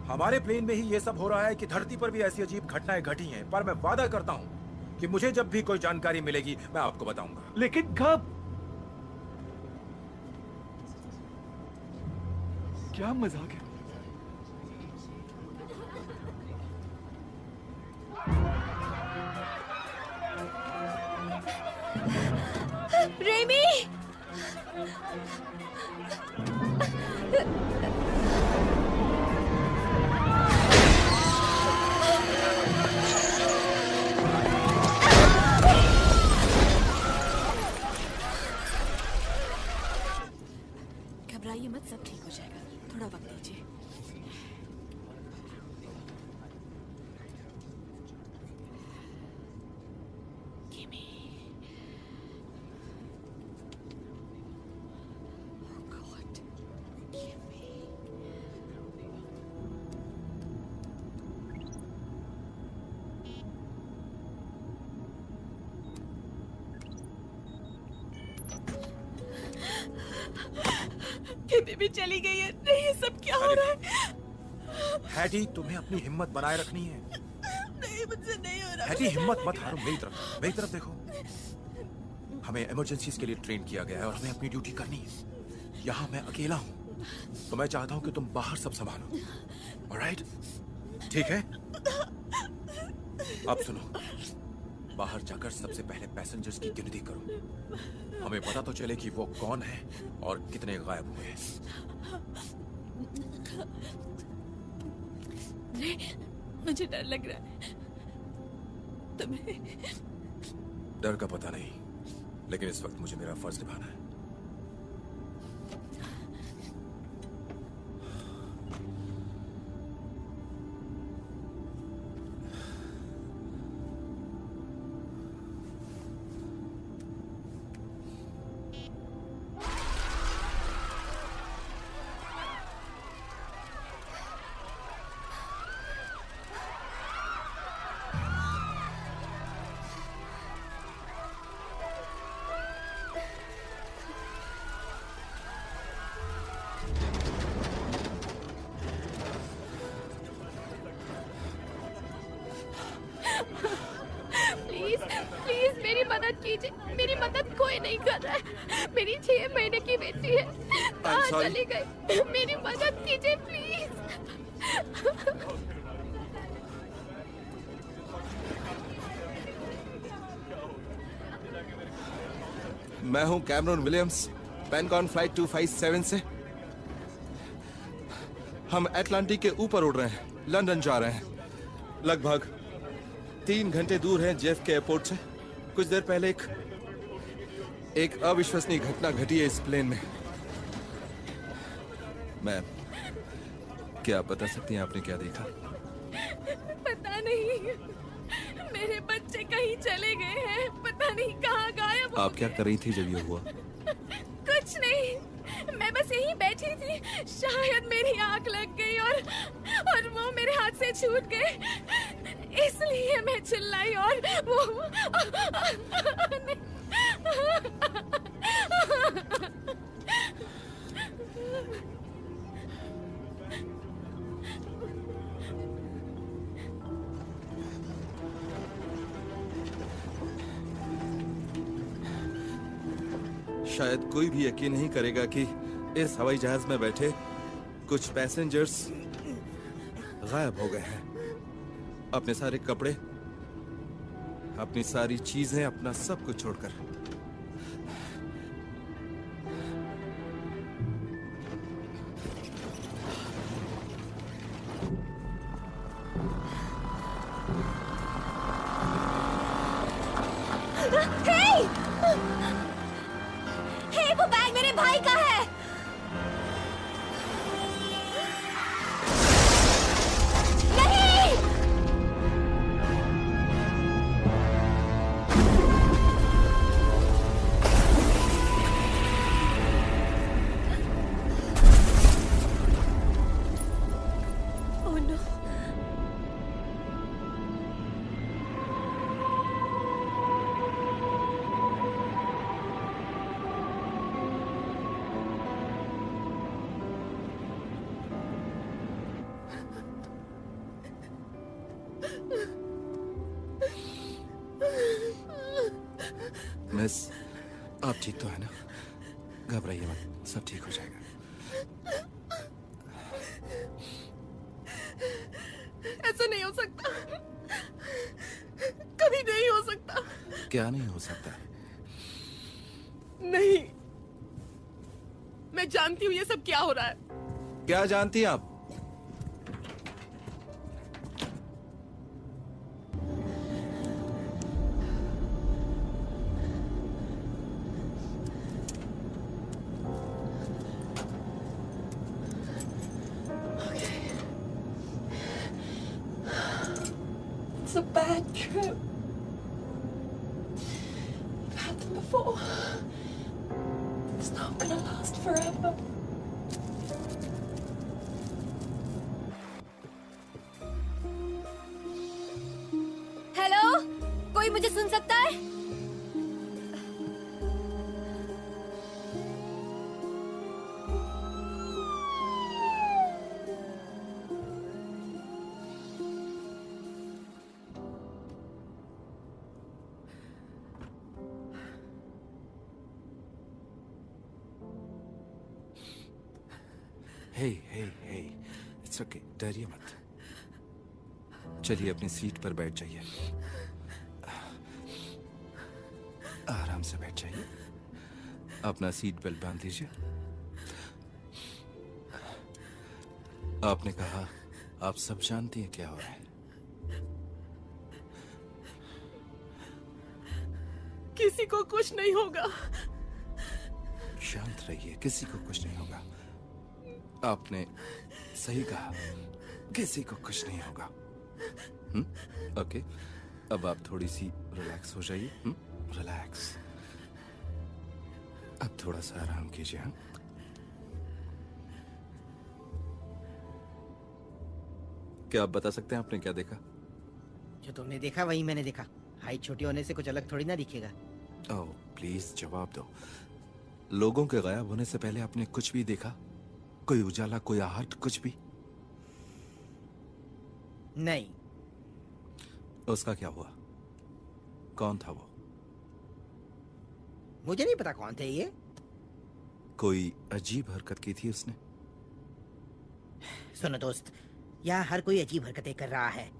हमारे प्लेन में ही ये सब हो रहा है कि धरती पर भी ऐसी अजीब घटनाएं घटी हैं, पर मैं वादा करता हूं कि मुझे जब भी कोई जानकारी मिलेगी मैं आपको बताऊंगा। लेकिन कब? क्या मजाक है? रेमी! घबराइए मत, सब ठीक हो जाएगा। थोड़ा वक्त दीजिए। कि बीबी चली गई है। नहीं, ये सब क्या हो रहा है? हैटी, तुम्हें अपनी हिम्मत बनाए रखनी है। नहीं, मुझसे नहीं हो रहा। हैटी, हिम्मत मत हारो। मेरी तरफ देखो। हमें इमरजेंसीज के लिए ट्रेन किया गया है और हमें अपनी ड्यूटी करनी है। यहाँ मैं अकेला हूँ, तो मैं चाहता हूँ कि तुम बाहर सब संभालो। ऑलराइट? ठीक है? अब सुनो, बाहर जाकर सबसे पहले पैसेंजर्स की गिनती करो। हमें पता तो चले कि वो कौन है और कितने गायब हुए हैं। नहीं, मुझे डर लग रहा है। तुम्हें? डर का पता नहीं, लेकिन इस वक्त मुझे मेरा फर्ज निभाना है। प्लीज प्लीज मेरी मदद कीजिए। मेरी मदद कोई नहीं कर रहा है। मेरी 6 महीने की बेटी है, कहाँ चली गई? मेरी मदद कीजिए प्लीज। मैं हूं कैमरन विलियम्स, पेनकॉन फ्लाइट 257 से। हम अटलांटिक के ऊपर उड़ रहे हैं, लंदन जा रहे हैं। लगभग 3 घंटे दूर हैं जेएफके एयरपोर्ट से। कुछ देर पहले एक अविश्वसनीय घटना घटी है इस प्लेन में। मैम, क्या आप बता सकती हैं आपने क्या देखा? पता नहीं, मेरे बच्चे कहीं चले गए हैं। पता नहीं कहाँ गायब हो आप क्या कर रही थी जब ये हुआ? कुछ नहीं, मैं बस यहीं बैठी थी। शायद मेरी आंख लग गई और वो मेरे हाथ से छूट गए, इसलिए मैं चिल्लाई और वो शायद कोई भी यकीन नहीं करेगा कि इस हवाई जहाज में बैठे कुछ पैसेंजर्स गायब हो गए हैं। अपने सारे कपड़े, अपनी सारी चीजें, अपना सब कुछ छोड़कर। हे, वो बैग मेरे भाई का है। नहीं! Oh no! मिस, आप ठीक तो है ना? घबराइए मत, सब ठीक हो जाएगा। ऐसा नहीं हो सकता, कभी नहीं हो सकता। क्या नहीं हो सकता? नहीं, मैं जानती हूँ ये सब क्या हो रहा है। क्या जानती हैं आप? It's a bad trip. I've had them before. It's not gonna last forever. Hello, कोई मुझे सुन सकता है? हे हे हे, इट्स ओके, डरिए मत। चलिए अपनी सीट पर बैठ जाइए, आराम से बैठ जाइए, अपना सीट बेल्ट बांध लीजिए। आपने कहा आप सब जानती हैं क्या हो रहा है। किसी को कुछ नहीं होगा। शांत रहिए, किसी को कुछ नहीं होगा। आपने सही कहा, किसी को कुछ नहीं होगा। ओके, अब आप थोड़ी सी रिलैक्स हो जाइए। रिलैक्स, अब थोड़ा सा आराम कीजिए। हाँ, क्या आप बता सकते हैं आपने क्या देखा? जो तुमने देखा वही मैंने देखा। हाइट छोटी होने से कुछ अलग थोड़ी ना दिखेगा। ओह प्लीज जवाब दो। लोगों के गायब होने से पहले आपने कुछ भी देखा? कोई उजाला, कोई आहट, कुछ भी? नहीं। उसका क्या हुआ? कौन था वो? मुझे नहीं पता कौन थे ये। कोई अजीब हरकत की थी उसने? सुनो दोस्त, यहाँ हर कोई अजीब हरकतें कर रहा है।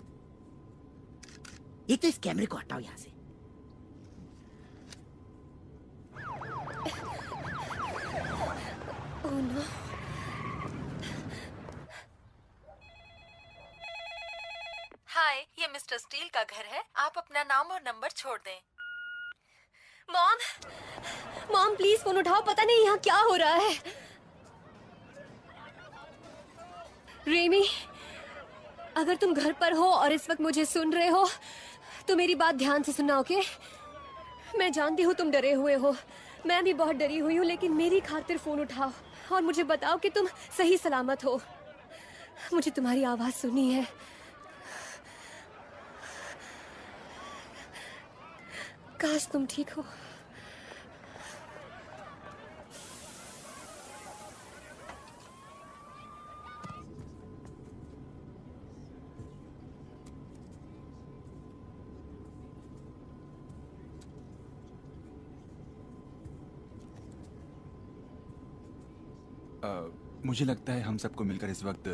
एक तो इस कैमरे को हटाओ यहाँ से। Oh no. हाय, ये मिस्टर स्टील का घर है। आप अपना नाम और नंबर छोड़ दें। मॉम प्लीज फोन उठाओ, पता नहीं यहाँ क्या हो रहा है। रेमी, अगर तुम घर पर हो और इस वक्त मुझे सुन रहे हो तो मेरी बात ध्यान से सुनना, ओके? मैं जानती हूँ तुम डरे हुए हो, मैं भी बहुत डरी हुई हूँ, लेकिन मेरी खातिर फोन उठाओ और मुझे बताओ कि तुम सही सलामत हो। मुझे तुम्हारी आवाज सुननी है। काश तुम ठीक हो। मुझे लगता है हम सबको मिलकर इस वक्त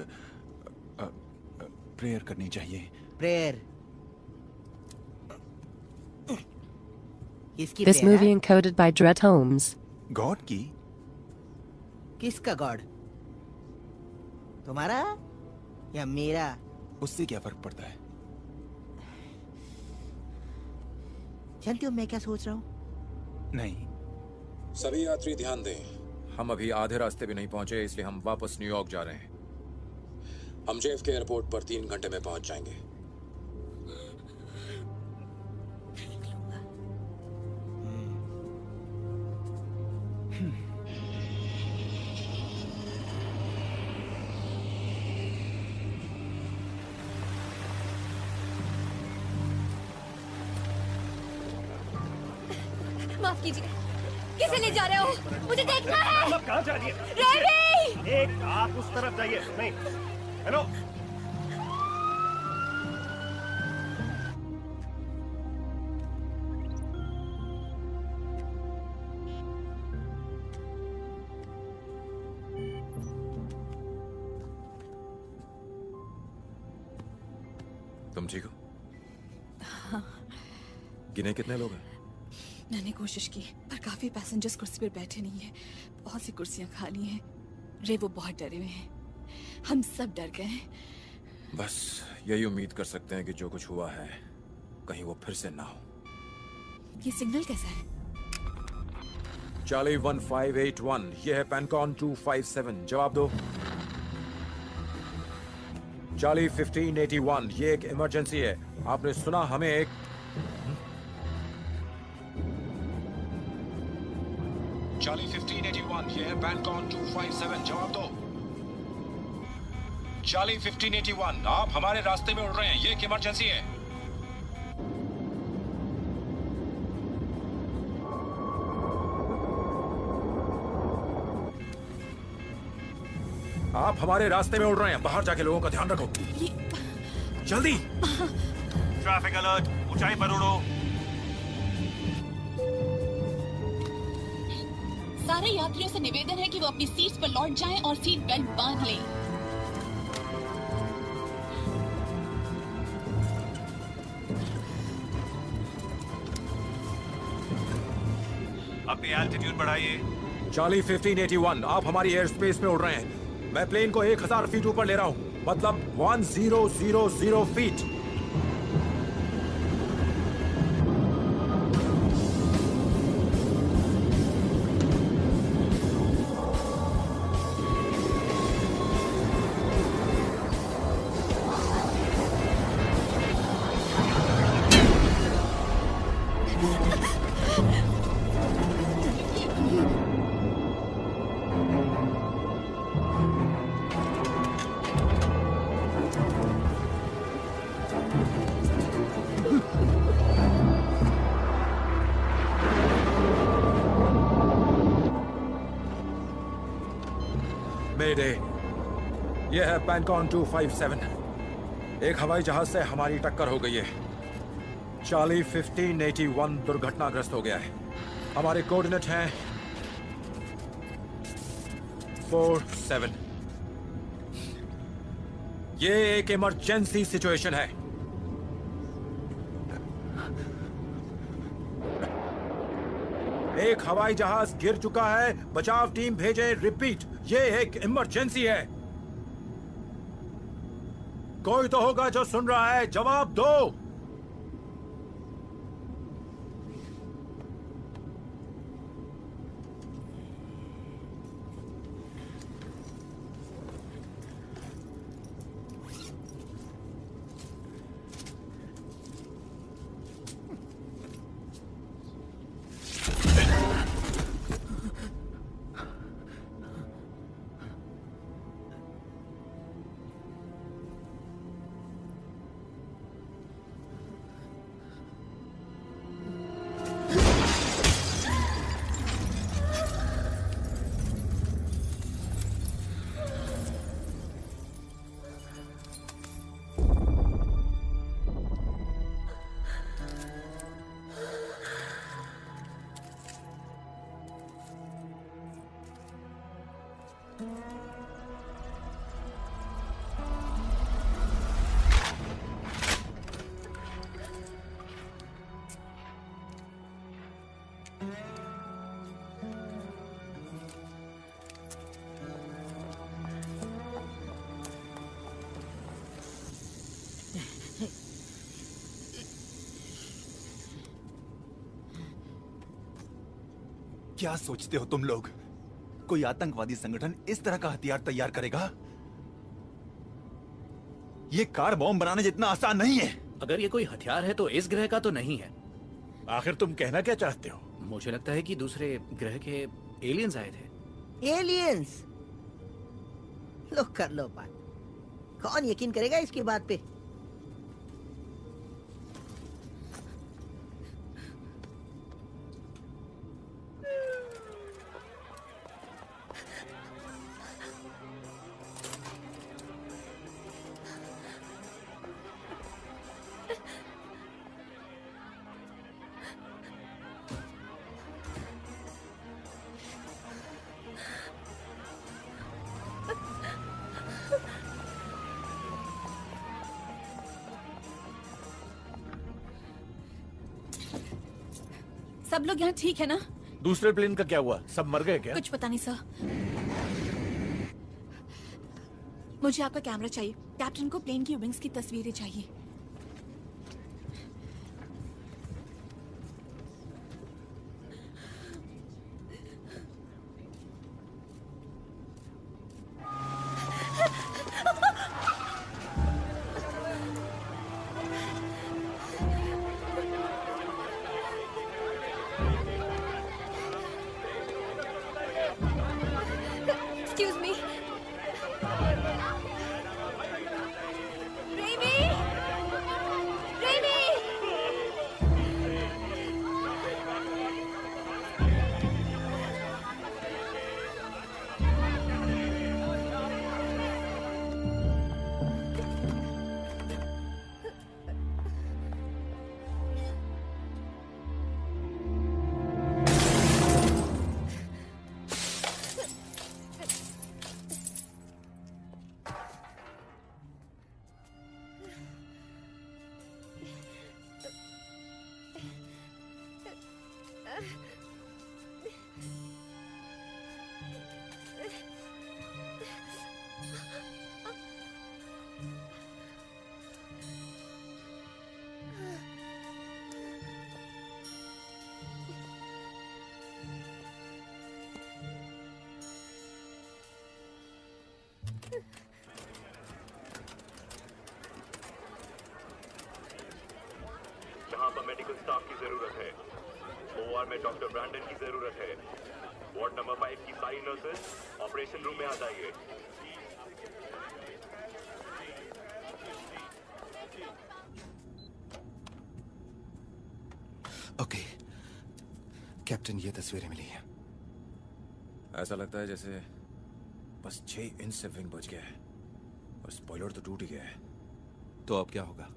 प्रेयर करनी चाहिए। प्रेयर? किसकी This prayer? movie encoded by Dret Holmes. God की? किसका गॉड? तुम्हारा या मेरा? उससे क्या फर्क पड़ता है? जानती हो मैं क्या सोच रहा हूँ? नहीं। सभी यात्री ध्यान दें, हम अभी आधे रास्ते भी नहीं पहुंचे, इसलिए हम वापस न्यूयॉर्क जा रहे हैं। हम JFK एयरपोर्ट पर 3 घंटे में पहुंच जाएंगे। माफ कीजिए, किसे ले जा रहे हो? मुझे देखना है। आप कहाँ जा रही है? रेमी! एक आप उस तरफ जाइए। नहीं, हेलो। तुम ठीक हो? गिने कितने लोग हैं? मैंने कोशिश की पर काफी पैसेंजर्स कुर्सी पर बैठे नहीं है। बहुत सी कुर्सियां खाली हैं। रे वो बहुत डरे हुए हैं। हम सब डर गए हैं। बस यही उम्मीद कर सकते हैं कि जो कुछ हुआ है कहीं वो फिर से ना हो। ये सिग्नल कैसा है? Charlie 1581, ये है Pancon 257, जवाब दो। Charlie 1581, ये एक इमरजेंसी है। आपने सुना? हमें एक Charlie 1581, ये है Pancon 257, जवाब दो। Charlie 1581, आप हमारे रास्ते में उड़ रहे हैं, ये एक इमरजेंसी है। आप हमारे रास्ते में उड़ रहे हैं, बाहर जाके लोगों का ध्यान रखो। जल्दी। ट्रैफिक अलर्ट, ऊंचाई पर उड़ो। सारे यात्रियों से निवेदन है कि वो अपनी सीट्स पर लौट जाएं और सीट बेल्ट बांध लें। अपनी एल्टीट्यूड बढ़ाइए। चार्ली 1581, आप हमारी एयर स्पेस में उड़ रहे हैं। मैं प्लेन को 1000 फीट ऊपर ले रहा हूँ, मतलब 1000 फीट। मेडे, यह है पैनकॉन 257। एक हवाई जहाज से हमारी टक्कर हो गई है। चार्ली 1581 दुर्घटनाग्रस्त हो गया है। हमारे कोऑर्डिनेट हैं 47। ये एक इमरजेंसी सिचुएशन है। एक हवाई जहाज गिर चुका है, बचाव टीम भेजें। रिपीट, ये एक इमरजेंसी है। कोई तो होगा जो सुन रहा है, जवाब दो। क्या सोचते हो तुम लोग? कोई आतंकवादी संगठन इस तरह का हथियार तैयार करेगा? ये कार बॉम्ब बनाने जितना आसान नहीं है। अगर ये कोई हथियार है तो इस ग्रह का तो नहीं है। आखिर तुम कहना क्या चाहते हो? मुझे लगता है कि दूसरे ग्रह के एलियंस आए थे। एलियंस? लो कर लो बात। कौन यकीन करेगा इसकी बात पे? सब लोग यहाँ ठीक है ना? दूसरे प्लेन का क्या हुआ? सब मर गए क्या? कुछ पता नहीं सर। मुझे आपका कैमरा चाहिए। कैप्टन को प्लेन की विंग्स की तस्वीरें चाहिए। Excuse me. Remy! Doctor Brandon की जरूरत है। वार्ड नंबर 5 की सारी नर्सेस ऑपरेशन रूम में आ जाइए। ओके कैप्टन, ये तस्वीरें मिली हैं। ऐसा लगता है जैसे बस 6 इंच से विंग बच गया है और स्पॉइलर तो टूट ही गया है। तो अब क्या होगा?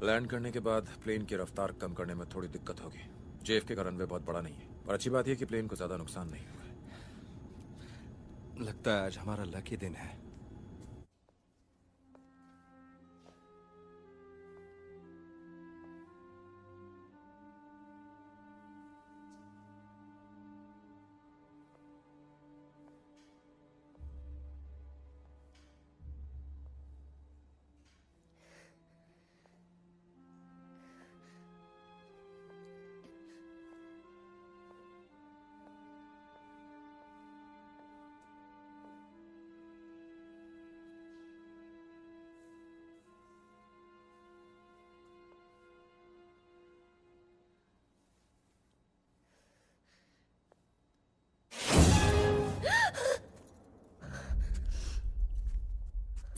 लैंड करने के बाद प्लेन की रफ्तार कम करने में थोड़ी दिक्कत होगी। JFK का रनवे बहुत बड़ा नहीं है, पर अच्छी बात यह कि प्लेन को ज्यादा नुकसान नहीं हुआ है। लगता है आज हमारा लकी दिन है।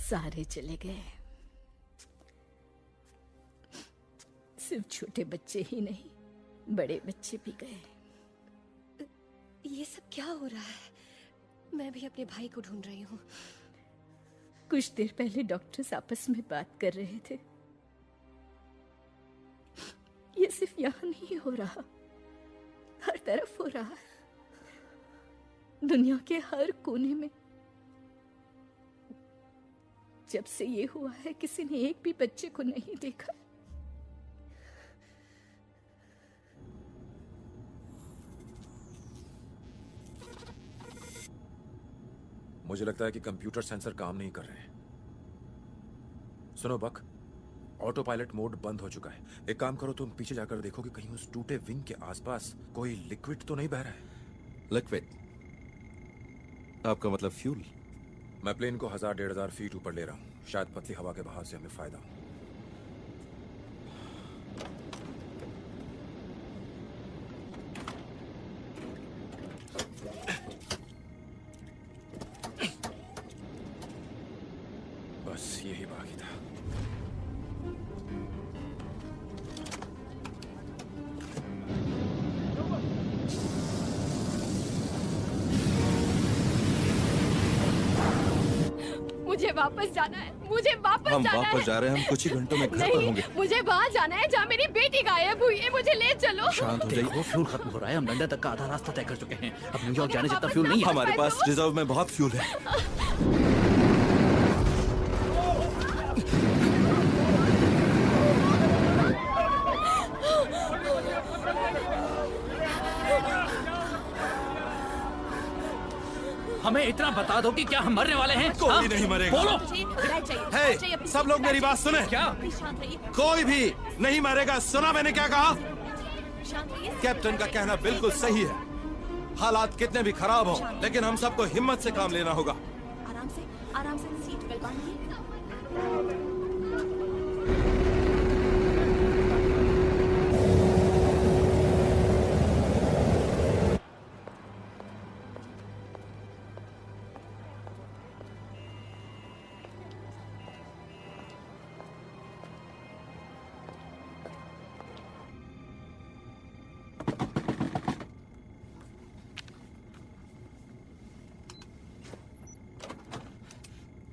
सारे चले गए, सिर्फ छोटे बच्चे ही नहीं, बड़े बच्चे भी गए। ये सब क्या हो रहा है? मैं भी अपने भाई को ढूंढ रही हूँ। कुछ देर पहले डॉक्टर्स आपस में बात कर रहे थे। ये सिर्फ यहाँ नहीं हो रहा, हर तरफ हो रहा है, दुनिया के हर कोने में। जब से ये हुआ है किसी ने एक भी बच्चे को नहीं देखा। मुझे लगता है कि कंप्यूटर सेंसर काम नहीं कर रहे हैं। सुनो बक, ऑटो पायलट मोड बंद हो चुका है। एक काम करो, तुम पीछे जाकर देखो कि कहीं उस टूटे विंग के आसपास कोई लिक्विड तो नहीं बह रहा है। लिक्विड? आपका मतलब फ्यूल? मैं प्लेन को 1000-1500 फीट ऊपर ले रहा हूँ। शायद पतली हवा के बहाव से हमें फायदा हो। बस यही बाकी था। मुझे वापस जाना है, मुझे वापस हम जाना वापस है। जा रहे हैं, हम कुछ ही घंटों में घर पर होंगे। मुझे वहाँ जाना है जहाँ मेरी बेटी गायब हुई है। मुझे ले चलो। शांत हो जाइए, फ्यूल खत्म हो रहा है। हम लंदन तक का आधा रास्ता तय कर चुके हैं। अब न्यूयॉर्क जाने जितना फ्यूल नहीं है। हमारे पास रिजर्व में बहुत फ्यूल है। हमें इतना बता दो कि क्या हम मरने वाले हैं? कोई नहीं मरेगा। बोलो। हे, सब लोग मेरी बात सुने। क्या? कोई भी नहीं मरेगा। सुना मैंने क्या कहा? कैप्टन का कहना बिल्कुल सही है। हालात कितने भी खराब हो, लेकिन हम सबको हिम्मत से काम लेना होगा। आराम से सीट बेल्ट बांधिए।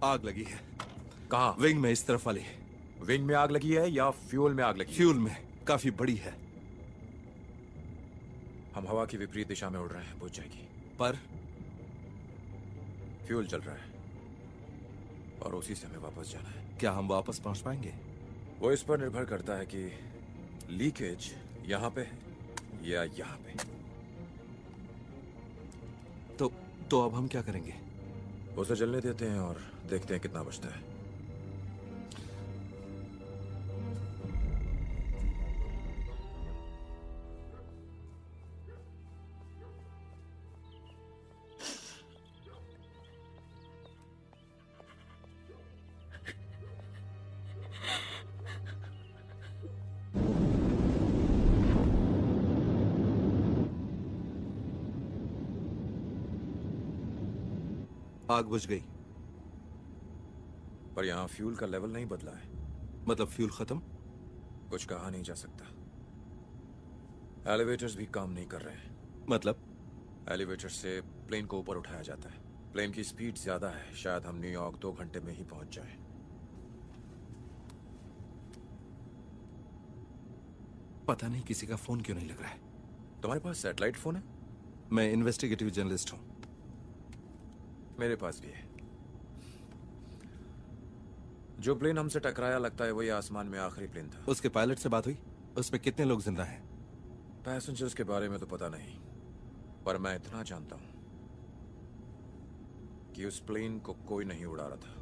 आग लगी है। कहाँ? विंग में, इस तरफ वाली। विंग में आग लगी है या फ्यूल में आग लगी है? फ्यूल में, काफी बड़ी है। हम हवा की विपरीत दिशा में उड़ रहे हैं, बुझ जाएगी। पर फ्यूल चल रहा है और उसी से हमें वापस जाना है। क्या हम वापस पहुंच पाएंगे? वो इस पर निर्भर करता है कि लीकेज यहाँ पे है या यहाँ पे। तो अब हम क्या करेंगे? उसे जलने देते हैं और देखते हैं कितना बचता है। आग बुझ गई। पर यहाँ फ्यूल का लेवल नहीं बदला है। मतलब फ्यूल खत्म? कुछ कहा नहीं जा सकता। एलिवेटर्स भी काम नहीं कर रहे हैं। मतलब? एलिवेटर से प्लेन को ऊपर उठाया जाता है। प्लेन की स्पीड ज्यादा है, शायद हम न्यूयॉर्क 2 घंटे में ही पहुंच जाएं। पता नहीं किसी का फोन क्यों नहीं लग रहा है। तुम्हारे पास सैटेलाइट फोन है? मैं इन्वेस्टिगेटिव जर्नलिस्ट हूं। मेरे पास भी है। जो प्लेन हमसे टकराया लगता है वही आसमान में आखिरी प्लेन था। उसके पायलट से बात हुई? उसमें कितने लोग जिंदा हैं? पैसेंजर्स के बारे में तो पता नहीं, पर मैं इतना जानता हूं कि उस प्लेन को कोई नहीं उड़ा रहा था।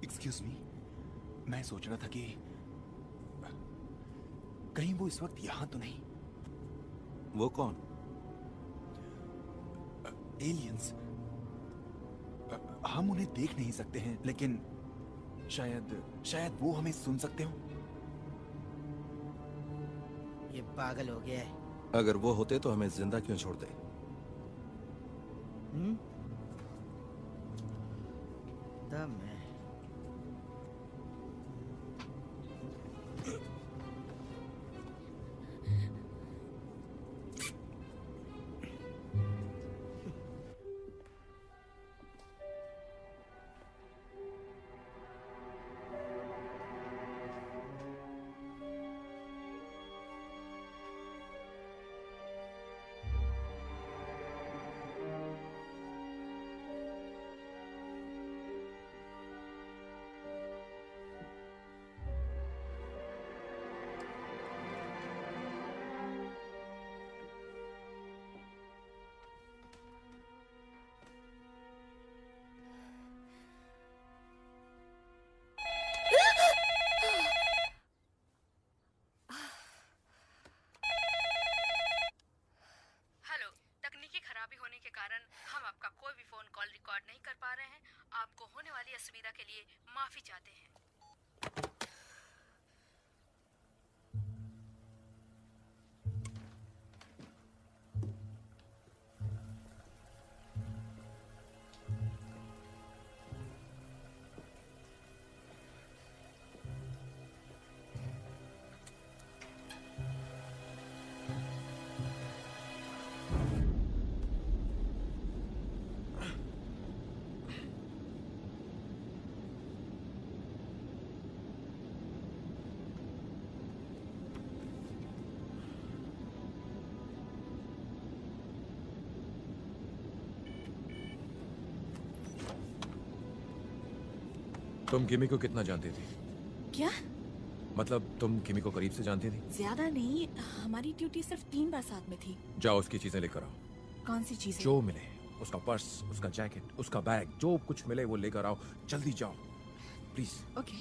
एक्सक्यूज मी, मैं सोच रहा था कि कहीं वो इस वक्त यहां तो नहीं। वो कौन? एलियंस। हम उन्हें देख नहीं सकते हैं, लेकिन शायद वो हमें सुन सकते हो। ये पागल हो गया है। अगर वो होते तो हमें जिंदा क्यों छोड़ते? दम है। असुविधा के लिए माफी चाहते हैं। तुम किमी को कितना जानती थी? क्या? मतलब तुम किमी को करीब से जानती थी? ज्यादा नहीं, हमारी ड्यूटी सिर्फ 3 बार साथ में थी। जाओ उसकी चीजें लेकर आओ। कौन सी चीजें? जो मिले, उसका पर्स, उसका जैकेट, उसका बैग, जो कुछ मिले वो लेकर आओ। जल्दी जाओ प्लीज। ओके।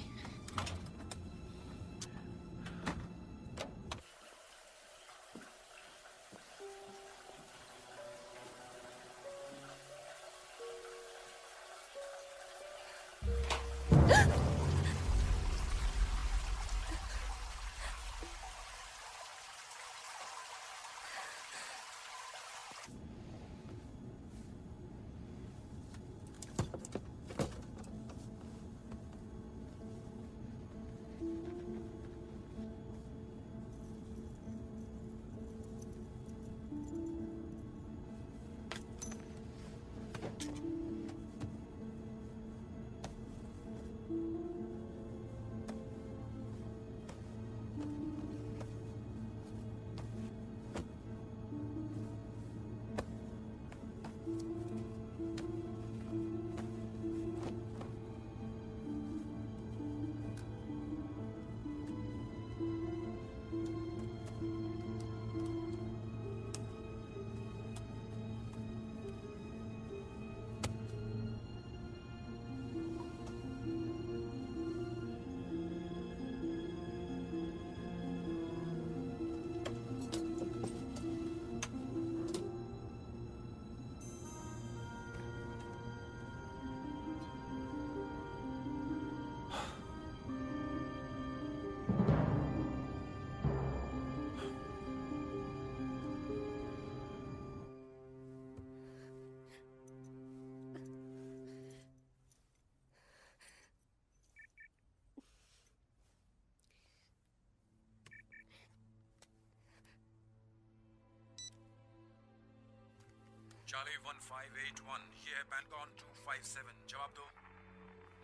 चार्ली 1581, ये है पैनकॉन 257, जवाब दो।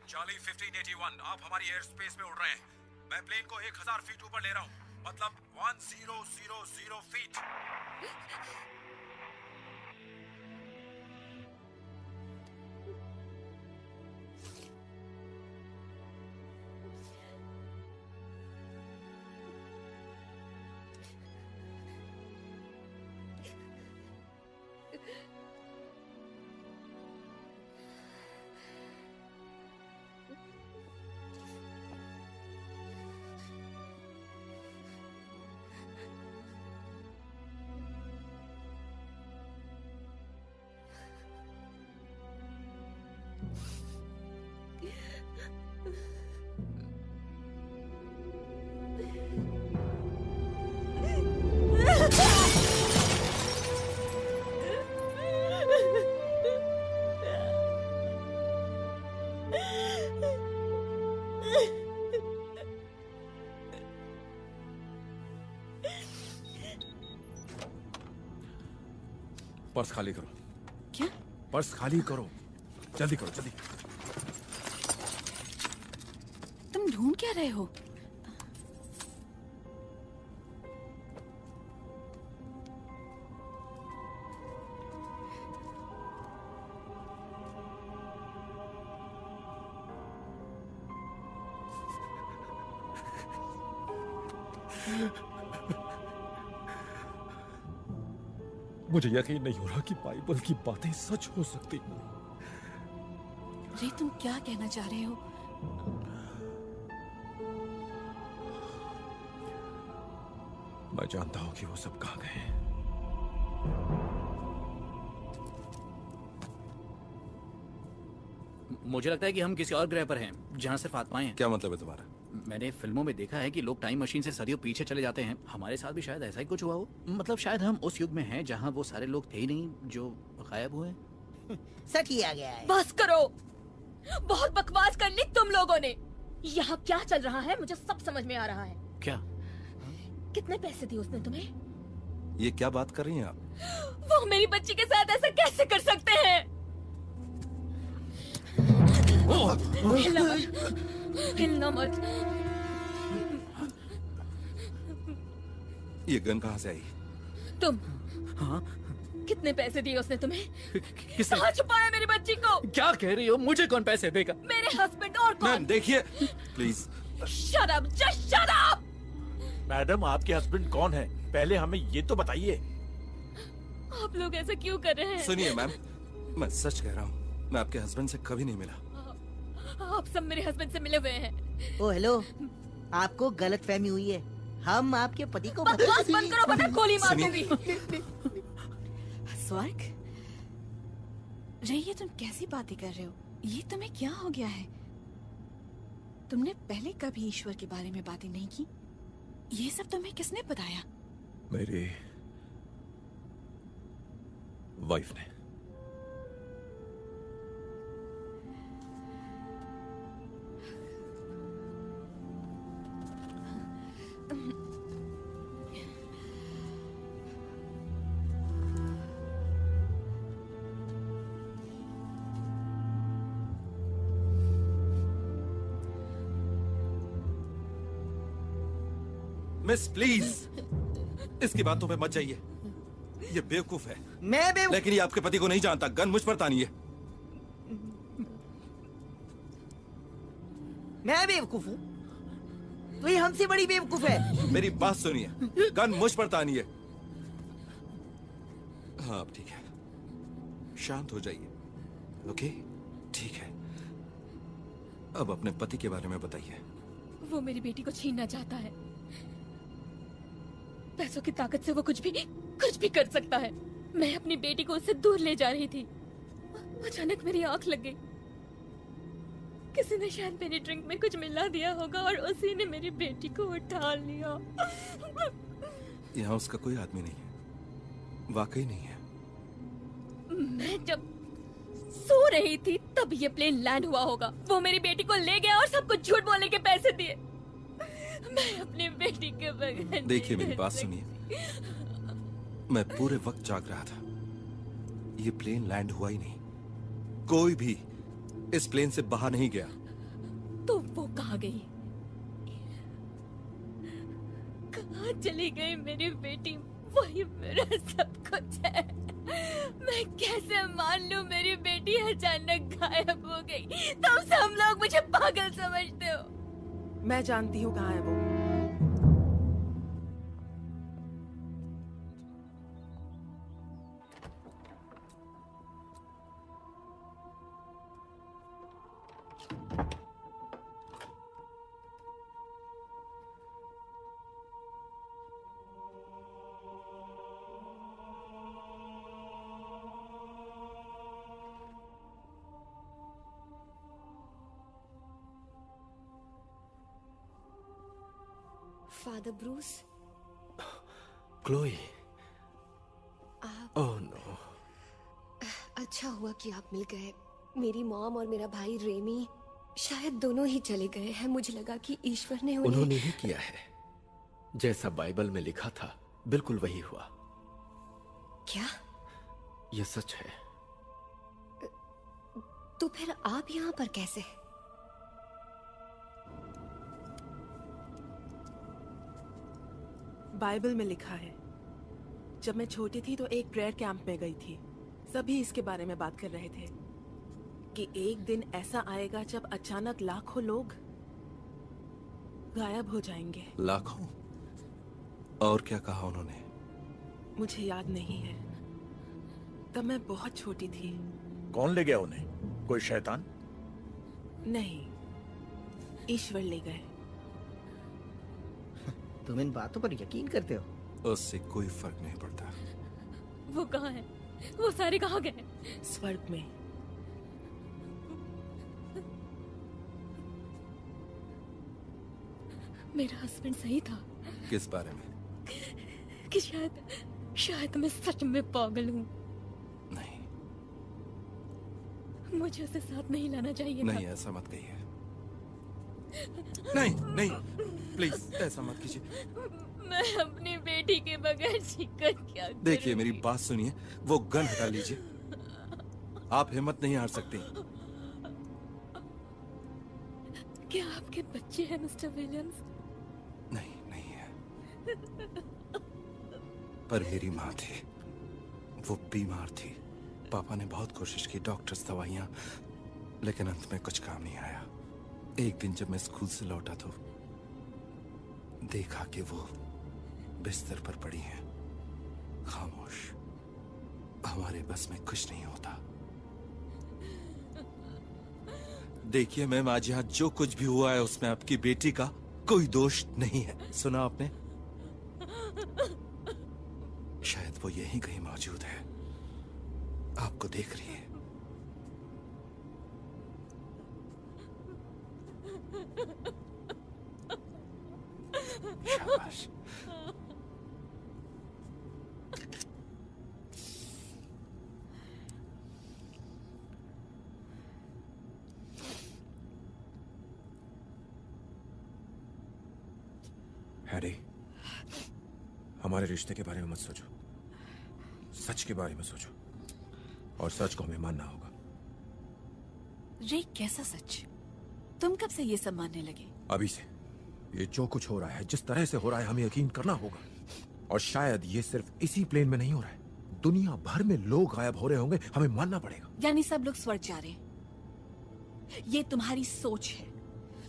चार्ली 1581, आप हमारी एयर स्पेस में उड़ रहे हैं। मैं प्लेन को 1000 फीट ऊपर ले रहा हूँ, मतलब 1000 फीट। पर्स खाली करो। क्या? पर्स खाली करो, जल्दी करो, जल्दी। तुम ढूंढ क्या रहे हो? मुझे यकीन नहीं हो रहा कि बाइबल की बातें सच हो सकती हैं। रे, तुम क्या कहना चाह रहे हो? मैं जानता हूं कि वो सब कहां गए। मुझे लगता है कि हम किसी और ग्रह पर हैं, जहां सिर्फ आत्माएं हैं। क्या मतलब है तुम्हारा? मैंने फिल्मों में देखा है कि लोग टाइम मशीन से सदियों पीछे चले जाते हैं। हमारे साथ भी शायद ऐसा ही कुछ हुआ हो। मतलब शायद हम उस युग में हैं जहां वो सारे लोग थे ही नहीं जो गायब हुए। सच ही आ गया है। बस करो, बहुत बकवास कर ली तुम लोगों ने। यहाँ क्या चल रहा है मुझे सब समझ में आ रहा है। क्या? कितने पैसे दिए उसने तुम्हें? ये क्या बात कर रही हैं आप? वो मेरी बच्ची के साथ ऐसा कैसे कर सकते हैं? हिलना मत, हिलना मत। ये गन कहाँ से आई? तुम। हाँ? कितने पैसे दिए उसने तुम्हें? किसने? कहाँ छुपाया मेरी बच्ची को? क्या कह रही हो? मुझे कौन पैसे देगा? मेरे हस्बैंड और कौन? मैम देखिए, please. Shut up, just shut up. Madam, आपके हस्बैंड कौन है? पहले हमें ये तो बताइए। आप लोग ऐसा क्यों कर रहे हैं? सुनिए मैम, मैं सच कह रहा हूँ, मैं आपके हस्बैंड से कभी नहीं मिला। आप सब मेरे हस्बैंड से मिले हुए हैं। ओ हेलो, आपको गलतफहमी हुई है। हम आपके पति को बकवास बंद करो वरना गोली मार दूंगी। स्वर्ग, रे ये तुम कैसी बातें कर रहे हो? ये तुम्हें क्या हो गया है? तुमने पहले कभी ईश्वर के बारे में बातें नहीं की? ये सब तुम्हें किसने बताया? मेरी वाइफ ने। मिस प्लीज, इसकी बातों पे मत जाइए। ये बेवकूफ है। मैं लेकिन ये आपके पति को नहीं जानता। गन मुझ पर तानी है। मैं बेवकूफ हूँ? तो ये हमसे बड़ी बेवकूफ है। मेरी बात सुनिए, गन मुझ पर तानी है। हाँ अब ठीक है, शांत हो जाइए। ओके ठीक है। अब अपने पति के बारे में बताइए। वो मेरी बेटी को छीनना चाहता है। पैसों की ताकत से वो कुछ भी कर सकता है। मैं अपनी बेटी को उससे दूर ले जा रही थी। अचानक मेरी आंख लग गई। किसी ने शायद मेरी ड्रिंक में कुछ मिला दिया होगा और उसी ने मेरी बेटी को उठा लिया। यहाँ उसका कोई आदमी नहीं है, वाकई नहीं है। मैं जब सो रही थी तब ये प्लेन लैंड हुआ होगा। वो मेरी बेटी को ले गया और सबको झूठ बोलने के पैसे दिए। मैं अपनी बेटी के बगैर। देखिए मेरी बात सुनिए, मैं पूरे वक्त जाग रहा था। ये प्लेन लैंड हुआ ही नहीं। कोई भी इस प्लेन से बाहर नहीं गया। तो वो कहाँ गई? कहाँ चली गई मेरी बेटी? वही मेरा सब कुछ है। मैं कैसे मान लूं मेरी बेटी अचानक गायब हो गई? तुम सब लोग मुझे पागल समझते हो। मैं जानती हूँ कहाँ है वो। Father Bruce, Chloe. आप ओह नो। अच्छा हुआ कि आप मिल गए। मेरी मॉम और मेरा भाई रेमी शायद दोनों ही चले गए हैं। मुझे लगा कि ईश्वर ने उन्होंने ही किया है। जैसा बाइबल में लिखा था बिल्कुल वही हुआ। क्या? यह सच है। तो फिर आप यहाँ पर कैसे? बाइबल में लिखा है, जब मैं छोटी थी तो एक प्रेयर कैंप में गई थी। सभी इसके बारे में बात कर रहे थे कि एक दिन ऐसा आएगा जब अचानक लाखों लोग गायब हो जाएंगे। लाखों? और क्या कहा उन्होंने? मुझे याद नहीं है, तब मैं बहुत छोटी थी। कौन ले गया उन्हें? कोई शैतान? नहीं, ईश्वर ले गए। तुम इन बातों पर यकीन करते हो? उससे कोई फर्क नहीं पड़ता। वो कहाँ है? वो सारे कहाँ गए? स्वर्ग में। मेरा हस्बैंड सही था। किस बारे में? कि शायद मैं सच में पागल हूँ। नहीं, मुझे उसे साथ नहीं लाना चाहिए था। नहीं, ऐसा मत कहिए। नहीं नहीं, प्लीज ऐसा मत कीजिए। मैं अपनी बेटी के बगैर जीकर क्या करूं? देखिए मेरी बात सुनिए, वो गन हटा लीजिए। आप हिम्मत नहीं हार सकती। क्या आपके बच्चे हैं मिस्टर विलियम्स? नहीं, नहीं है। पर मेरी माँ थी, वो बीमार थी। पापा ने बहुत कोशिश की, डॉक्टर्स, दवाइयाँ, लेकिन अंत में कुछ काम नहीं आया। एक दिन जब मैं स्कूल से लौटा तो देखा कि वो बिस्तर पर पड़ी हैं, खामोश। हमारे बस में कुछ नहीं होता। देखिए मैम, आज यहाँ जो कुछ भी हुआ है उसमें आपकी बेटी का कोई दोष नहीं है। सुना आपने? शायद वो यहीं कहीं मौजूद है, आपको देख रही है। शाबाश। हैरी, हमारे रिश्ते के बारे में मत सोचो, सच के बारे में सोचो, और सच को हमें मानना होगा। रे, कैसा सच? तुम कब से ये सब मानने लगे? अभी से। ये जो कुछ हो रहा है, जिस तरह से हो रहा है, हमें यकीन करना होगा। और शायद ये सिर्फ इसी प्लेन में नहीं हो रहा है, दुनिया भर में लोग गायब हो रहे होंगे, हमें मानना पड़ेगा। यानी सब लोग स्वर्ग जा रहे हैं? ये तुम्हारी सोच है।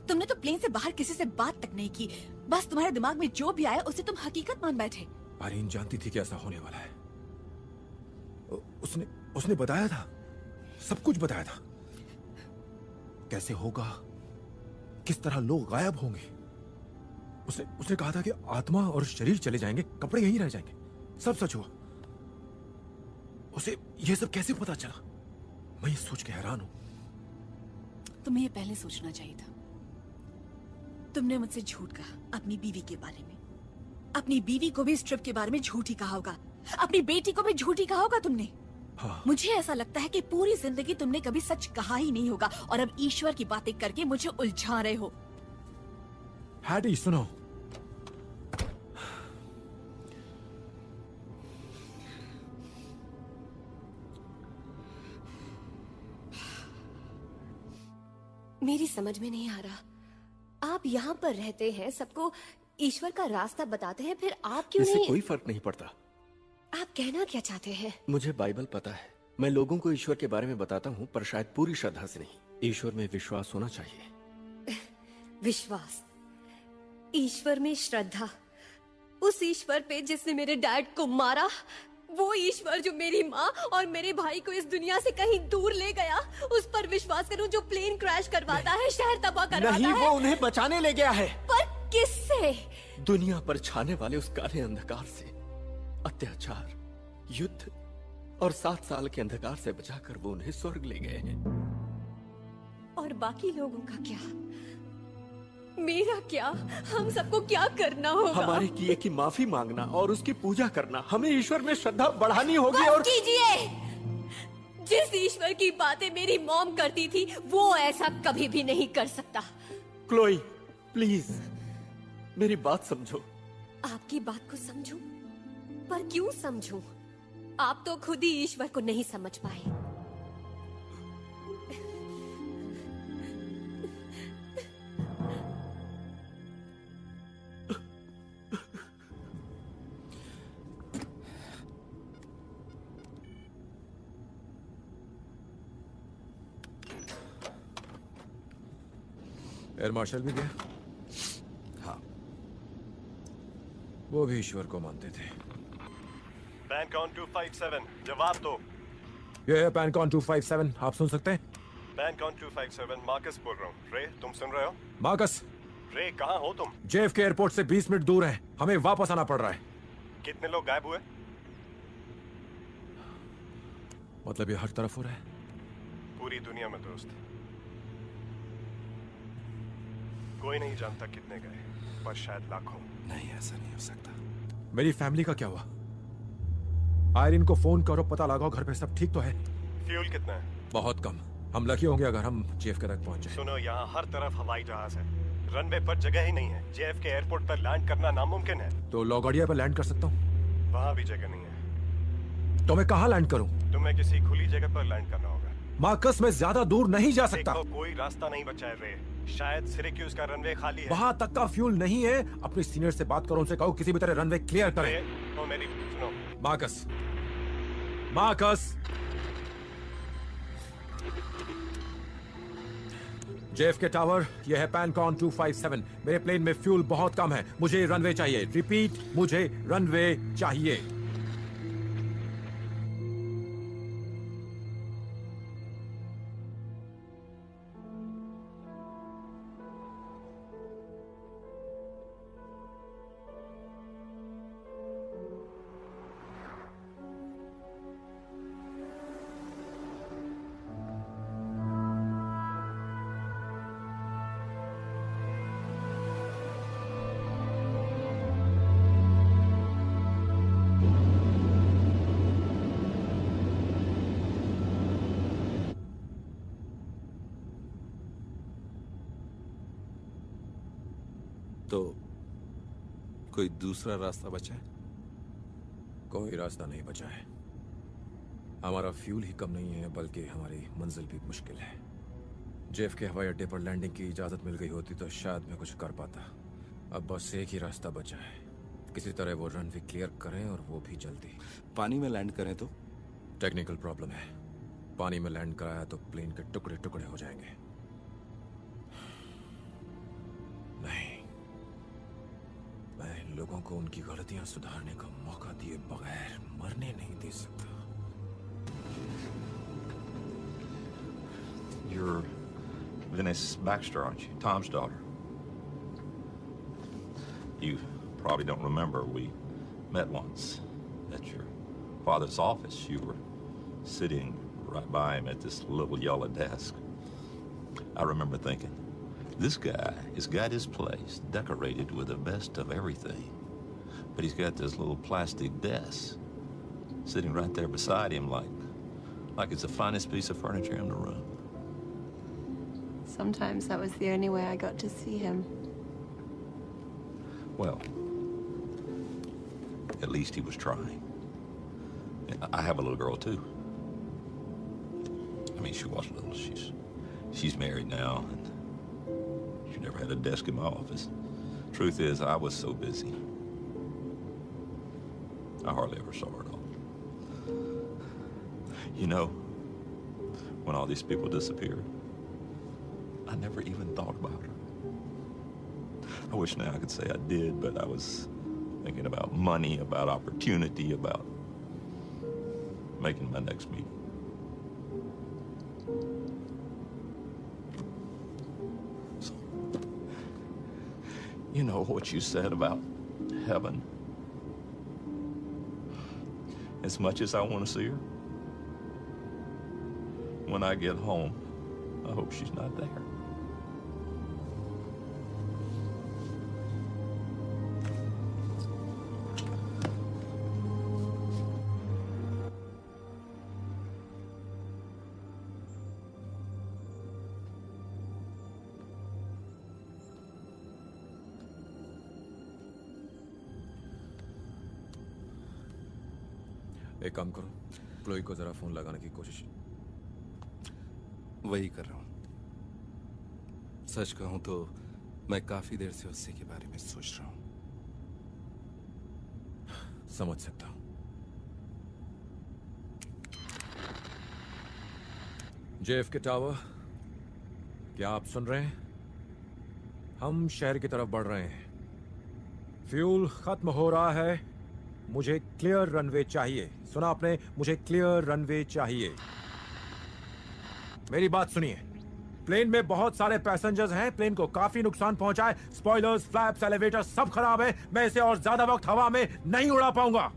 तुमने तो प्लेन से बाहर किसी से बात तक नहीं की, बस तुम्हारे दिमाग में जो भी आया उसे तुम हकीकत मान बैठे। आरीन जानती थी कि ऐसा होने वाला है। उसने बताया था, सब कुछ बताया था। कैसे होगा, किस तरह लोग गायब होंगे। उसने कहा था कि आत्मा और शरीर चले जाएंगे, कपड़े यहीं रह जाएंगे। सब सच हुआ। उसे ये सब कैसे पता चला? मैं ये सोच के हैरान हूं। तुम्हें ये पहले सोचना चाहिए था। तुमने मुझसे झूठ कहा अपनी बीवी के बारे में। अपनी बीवी को भी इस ट्रिप के बारे में झूठ ही कहा होगा, अपनी बेटी को भी झूठ ही कहा होगा तुमने। हाँ। मुझे ऐसा लगता है कि पूरी जिंदगी तुमने कभी सच कहा ही नहीं होगा, और अब ईश्वर की बातें करके मुझे उलझा रहे हो। हैडी सुनो, मेरी समझ में नहीं आ रहा। आप यहाँ पर रहते हैं, सबको ईश्वर का रास्ता बताते हैं, फिर आप क्यों इससे नहीं? कोई फर्क नहीं पड़ता। आप कहना क्या चाहते हैं? मुझे बाइबल पता है। मैं लोगों को ईश्वर के बारे में बताता हूँ, पर शायद पूरी श्रद्धा से नहीं। ईश्वर में विश्वास होना चाहिए। विश्वास, ईश्वर में श्रद्धा, उस ईश्वर पे जिसने मेरे डैड को मारा, वो ईश्वर जो मेरी माँ और मेरे भाई को इस दुनिया से कहीं दूर ले गया, उस पर विश्वास करूं जो प्लेन क्रैश करवाता है, शहर तबाह करवाता नहीं, है। वो उन्हें बचाने ले गया है। पर किससे? दुनिया पर छाने वाले उस काले अंधकार से, अत्याचार, युद्ध और 7 साल के अंधकार से बचाकर वो उन्हें स्वर्ग ले गए हैं। और बाकी लोगों का क्या? मेरा क्या? हम सबको क्या करना होगा? हमारे किए की माफी मांगना और उसकी पूजा करना। हमें ईश्वर में श्रद्धा बढ़ानी होगी। और कीजिए, जिस ईश्वर की बातें मेरी मॉम करती थी, वो ऐसा कभी भी नहीं कर सकता। क्लोई, प्लीज मेरी बात समझो। आपकी बात को समझूं, पर क्यों समझूं? आप तो खुद ही ईश्वर को नहीं समझ पाए। एयर मार्शल भी गया? हाँ। वो भी ईश्वर को मानते थे। पैनकॉन 257, जवाब दो। ये है पैनकॉन 257, आप सुन सकते हैं? पैनकॉन 257, मार्कस बोल रहा हूँ। रे, तुम सुन रहे हो? मार्कस, रे, कहाँ हो तुम? JFK एयरपोर्ट से 20 मिनट दूर हैं। हमें वापस आना पड़ रहा है। कितने लोग गायब हुए? मतलब ये हर तरफ हो रहा है? पूरी दुनिया में दोस्त। कोई नहीं जानता कितने गए, पर शायद लाखों। नहीं, ऐसा नहीं हो सकता। मेरी फैमिली का क्या हुआ? आयरिन को फोन करो, पता लगाओ घर पे सब ठीक तो है। फ्यूल कितना है? बहुत कम। हम लकी होंगे अगर हम JFK तक पहुंच जाए। सुनो, यहाँ हर तरफ हवाई जहाज है। रनवे पर जगह ही नहीं है। JFK एयरपोर्ट पर लैंड करना नामुमकिन है। तो लॉगड़िया पर लैंड कर सकता हूँ? वहाँ भी जगह नहीं है। तो मैं कहाँ लैंड करूँ? तुम्हें किसी खुली जगह पर लैंड करना होगा। मार्कस, मैं ज्यादा दूर नहीं जा सकता। देखो, कोई रास्ता नहीं बचा है रे। शायद सिरक्यूज का रनवे खाली है। वहाँ तक का फ्यूल नहीं है। अपने सीनियर से बात करो, उनसे कहो किसी भी तरह रनवे क्लियर करे। ओ मेरी सुनो। मार्कस, मार्कस, JFK टावर, यह है पैनकॉन 257। मेरे प्लेन में फ्यूल बहुत कम है। मुझे रनवे चाहिए। रिपीट, मुझे रनवे चाहिए। तो कोई दूसरा रास्ता बचा है? कोई रास्ता नहीं बचा है। हमारा फ्यूल ही कम नहीं है, बल्कि हमारी मंजिल भी मुश्किल है। JFK हवाई अड्डे पर लैंडिंग की इजाजत मिल गई होती तो शायद मैं कुछ कर पाता। अब बस एक ही रास्ता बचा है। किसी तरह वो रनवे क्लियर करें, और वो भी जल्दी। पानी में लैंड करें तो? टेक्निकल प्रॉब्लम है। पानी में लैंड कराया तो प्लेन के टुकड़े टुकड़े हो जाएंगे। नहीं, मैं इन लोगों को उनकी गलतियां सुधारने का मौका दिए बगैर मरने नहीं दे सकता। You're Venice Baxter, aren't you? Tom's daughter. You probably don't remember. We met once at your father's office. You were sitting right by him at this little yellow desk. I remember thinking, this guy has got his place decorated with the best of everything. But he's got this little plastic desk sitting right there beside him like it's the finest piece of furniture in the room. Sometimes that was the only way I got to see him. Well, at least he was trying. I have a little girl too. I mean, she was little. She's married now, and You never had a desk in my office. Truth is, I was so busy. I hardly ever saw her at all. You know, when all these people disappeared, I never even thought about her. I wish now I could say I did, but I was thinking about money, about opportunity, about making my next meeting. So, you know what you said about heaven? As much as I want to see her, when I get home, I hope she's not there. एक काम करो, क्लोई को जरा फोन लगाने की कोशिश। वही कर रहा हूं। सच कहूं तो मैं काफी देर से उससे के बारे में सोच रहा हूं। समझ सकता हूं। JFK टावर, क्या आप सुन रहे हैं? हम शहर की तरफ बढ़ रहे हैं। फ्यूल खत्म हो रहा है। मुझे क्लियर रनवे चाहिए। सुना आपने? मुझे क्लियर रनवे चाहिए। मेरी बात सुनिए। प्लेन में बहुत सारे पैसेंजर्स हैं। प्लेन को काफी नुकसान पहुंचा है। स्पॉयलर्स, फ्लैप्स, एलिवेटर सब खराब है। मैं इसे और ज्यादा वक्त हवा में नहीं उड़ा पाऊंगा।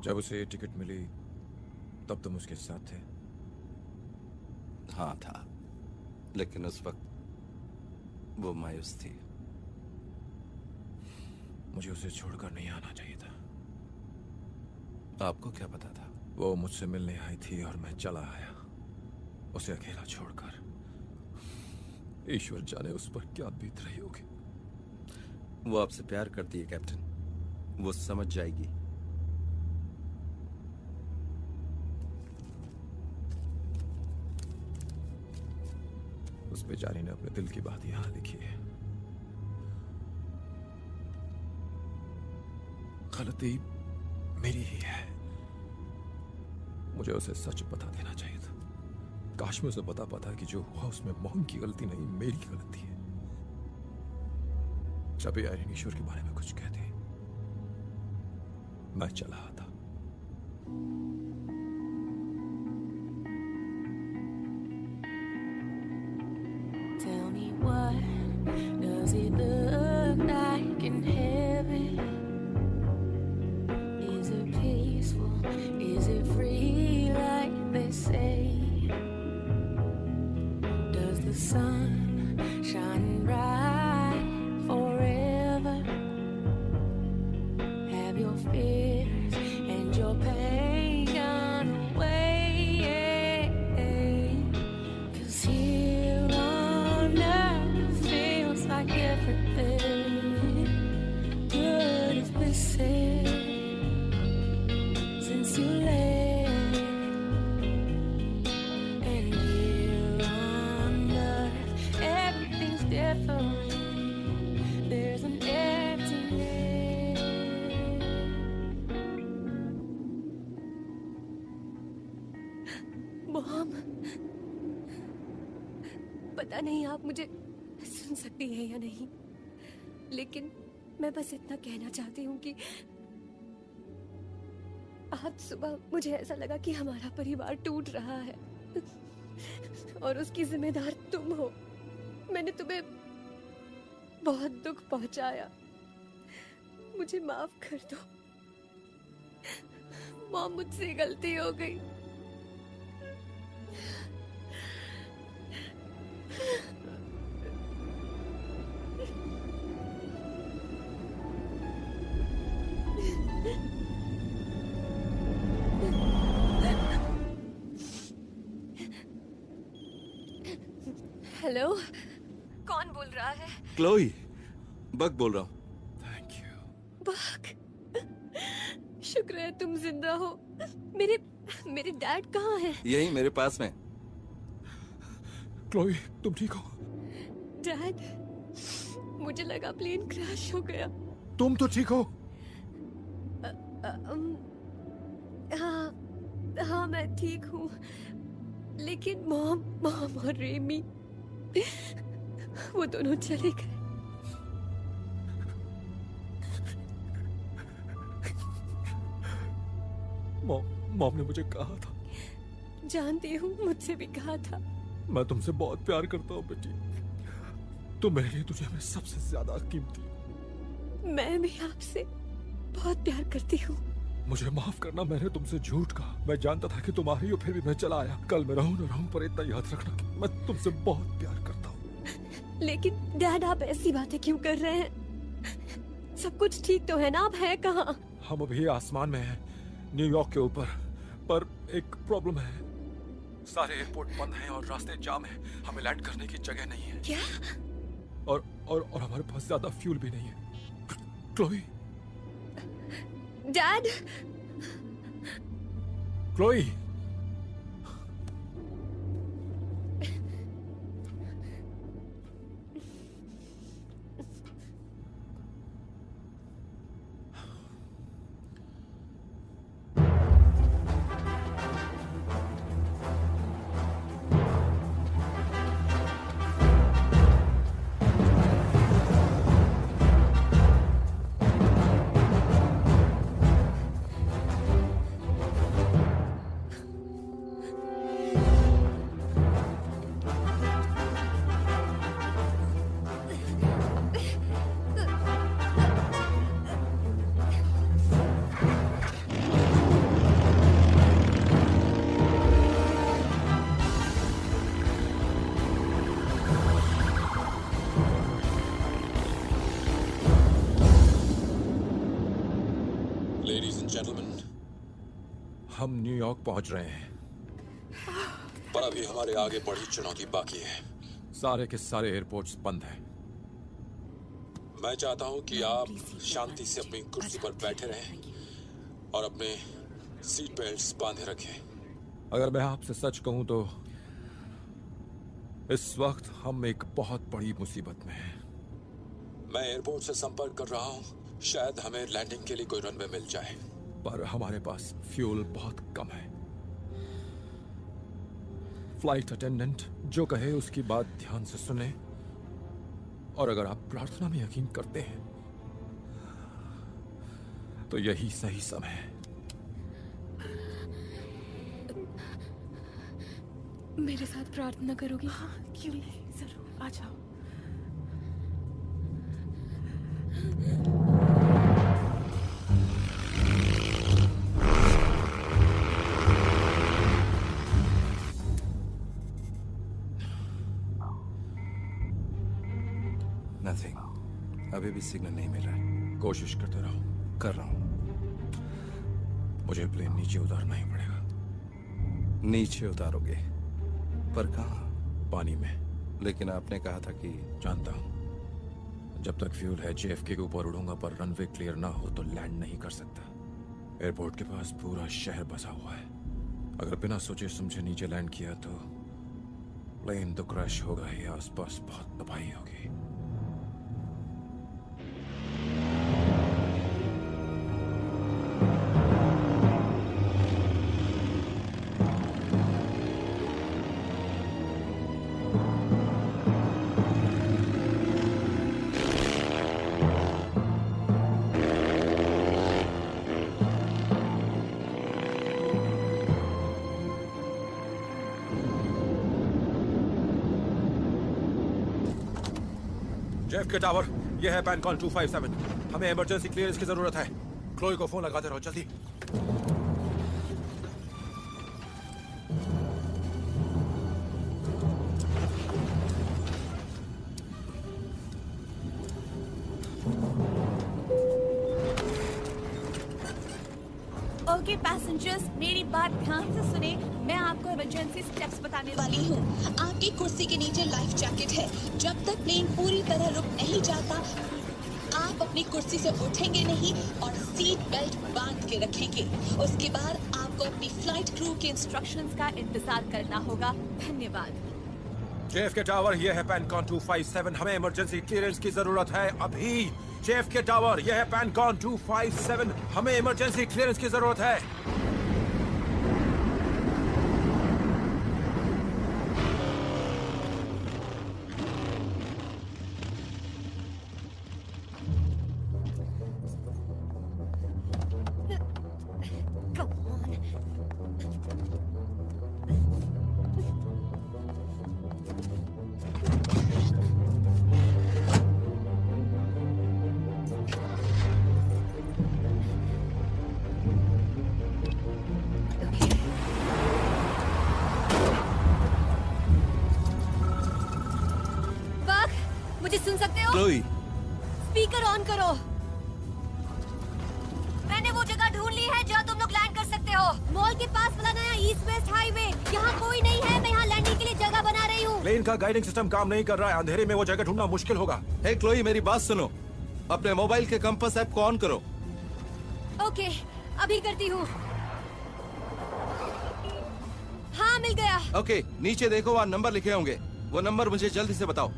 जब उसे टिकट मिली तब तुम उसके साथ थे? हाँ था, लेकिन उस वक्त वो मायूस थी। मुझे उसे छोड़कर नहीं आना चाहिए था। आपको क्या पता था? वो मुझसे मिलने आई थी और मैं चला आया, उसे अकेला छोड़कर। ईश्वर जाने उस पर क्या बीत रही होगी। वो आपसे प्यार करती है कैप्टन, वो समझ जाएगी। उस बेचारी ने अपने दिल की बात यहां लिखी है। गलती मेरी ही है। मुझे उसे सच बता देना चाहिए था। काश मैं उसे बता पाता कि जो हुआ उसमें मॉम की गलती नहीं, मेरी गलती है। जब आयरन ईश्वर के बारे में कुछ कहते, मैं चला आता। Tell me, what does it look like in heaven? Is it peaceful? Is it free like they say? Does the sun shine bright forever? Have your fears and your pain gone away? 'Cause here on earth feels like everything good has been said since you left. And here on earth everything's different. There's an emptiness. Mom, पता नहीं आप मुझे सुन सकती हैं या नहीं, लेकिन मैं बस इतना कहना चाहती हूँ कि आज सुबह मुझे ऐसा लगा कि हमारा परिवार टूट रहा है और उसकी जिम्मेदार तुम हो। मैंने तुम्हें बहुत दुख पहुंचाया, मुझे माफ कर दो। मॉम, मुझसे गलती हो गई। हेलो, कौन बोल रहा है? क्लोई, बक बोल रहा हूँ। बक, शुक्र है तुम जिंदा हो। मेरे डैड कहाँ हैं? यही मेरे पास में। क्लोई, तुम ठीक हो? डैड, मुझे लगा प्लेन क्रैश हो गया। तुम तो ठीक हो? हाँ मैं ठीक हूँ, लेकिन मॉम और रेमी वो दोनों चले गए। मॉम ने मुझे कहा था। जानती हूँ, मुझसे भी कहा था। मैं तुमसे बहुत प्यार करता हूँ बेटी। तुम मेरे लिए दुनिया में सबसे ज्यादा कीमती। मैं भी आपसे बहुत प्यार करती हूँ। मुझे माफ करना, मैंने तुमसे झूठ कहा। मैं जानता था कि तुम आ रही हो, फिर भी मैं चला आया। कल मैं रहूं न रहूं, पर इतना याद रखना कि मैं तुमसे बहुत प्यार करता हूँ। लेकिन डैड, आप ऐसी बातें क्यों कर रहे हैं? सब कुछ ठीक तो है ना? आप हैं कहाँ? हम अभी आसमान में हैं, न्यूयॉर्क के ऊपर। पर एक प्रॉब्लम है, सारे एयरपोर्ट बंद हैं और रास्ते जाम हैं। हमें लैंड करने की जगह नहीं है। क्या? और हमारे पास ज्यादा फ्यूल भी नहीं है। क्लोई, डैड, क्लोई, हम न्यूयॉर्क पहुंच रहे हैं, पर अभी हमारे आगे बड़ी चुनौती बाकी है। सारे के सारे एयरपोर्ट्स बंद हैं। मैं चाहता हूं कि आप शांति से अपनी कुर्सी पर बैठे रहें और अपने सीट बेल्ट्स बांधे रखें। अगर मैं आपसे सच कहूं तो इस वक्त हम एक बहुत बड़ी मुसीबत में हैं। मैं एयरपोर्ट से संपर्क कर रहा हूं, शायद हमें लैंडिंग के लिए कोई रनवे मिल जाए, पर हमारे पास फ्यूल बहुत कम है। फ्लाइट अटेंडेंट जो कहे उसकी बात ध्यान से सुने, और अगर आप प्रार्थना में यकीन करते हैं तो यही सही समय है। मेरे साथ प्रार्थना करोगी? हाँ, क्यों नहीं, जरूर, आ जाओ। नथिंग, अभी भी सिग्नल नहीं मिल रहा है। कोशिश करते रहो। कर रहा हूं। मुझे प्लेन नीचे उतारना ही पड़ेगा। नीचे उतारोगे? पर कहाँ? पानी में। लेकिन आपने कहा था कि... जानता हूं, जब तक फ्यूल है JFK के ऊपर उड़ूंगा, पर रनवे क्लियर ना हो तो लैंड नहीं कर सकता। एयरपोर्ट के पास पूरा शहर बसा हुआ है। अगर बिना सोचे समझे नीचे लैंड किया तो प्लेन तो क्रैश होगा ही, आसपास बहुत तबाही होगी। JFK टावर, यह है पैनकॉन 257। हमें इमरजेंसी क्लियरेंस की जरूरत है। क्लोई को फोन लगाते रहो, जल्दी। ओके पैसेंजर्स, मेरी बात ध्यान से सुने। मैं आपको इमरजेंसी स्टेप्स बताने वाली हूँ। आपकी कुर्सी के नीचे लाइफ जैकेट है। जब तक प्लेन पूरी तरह रुक नहीं जाता, आप अपनी कुर्सी से उठेंगे नहीं और सीट बेल्ट बांध के रखेंगे। उसके बाद आपको अपनी फ्लाइट क्रू के इंस्ट्रक्शंस का इंतजार करना होगा। धन्यवाद। JFK टावर, ये है पैनकॉन 257। हमें इमरजेंसी क्लियरेंस की जरूरत है अभी। JFK टावर, ये है पैनकॉन 257। हमें इमरजेंसी क्लियरेंस की जरूरत है। मुझे सुन सकते हो? क्लोई, स्पीकर ऑन करो। मैंने वो जगह ढूंढ ली है जहाँ तुम लोग लैंड कर सकते हो। मॉल के पास वाला नया ईस्ट वेस्ट हाईवे। यहाँ कोई नहीं है। मैं यहाँ लैंडिंग के लिए जगह बना रही हूँ। प्लेन का गाइडिंग सिस्टम काम नहीं कर रहा है। अंधेरे में वो जगह ढूंढना मुश्किल होगा। हे क्लोई, मेरी बात सुनो। अपने मोबाइल के कंपास ऐप को ऑन करो। ओके, अभी करती हूँ। हाँ, मिल गया। ओके, नीचे देखो, वहाँ नंबर लिखे होंगे। वो नंबर मुझे जल्दी से बताओ।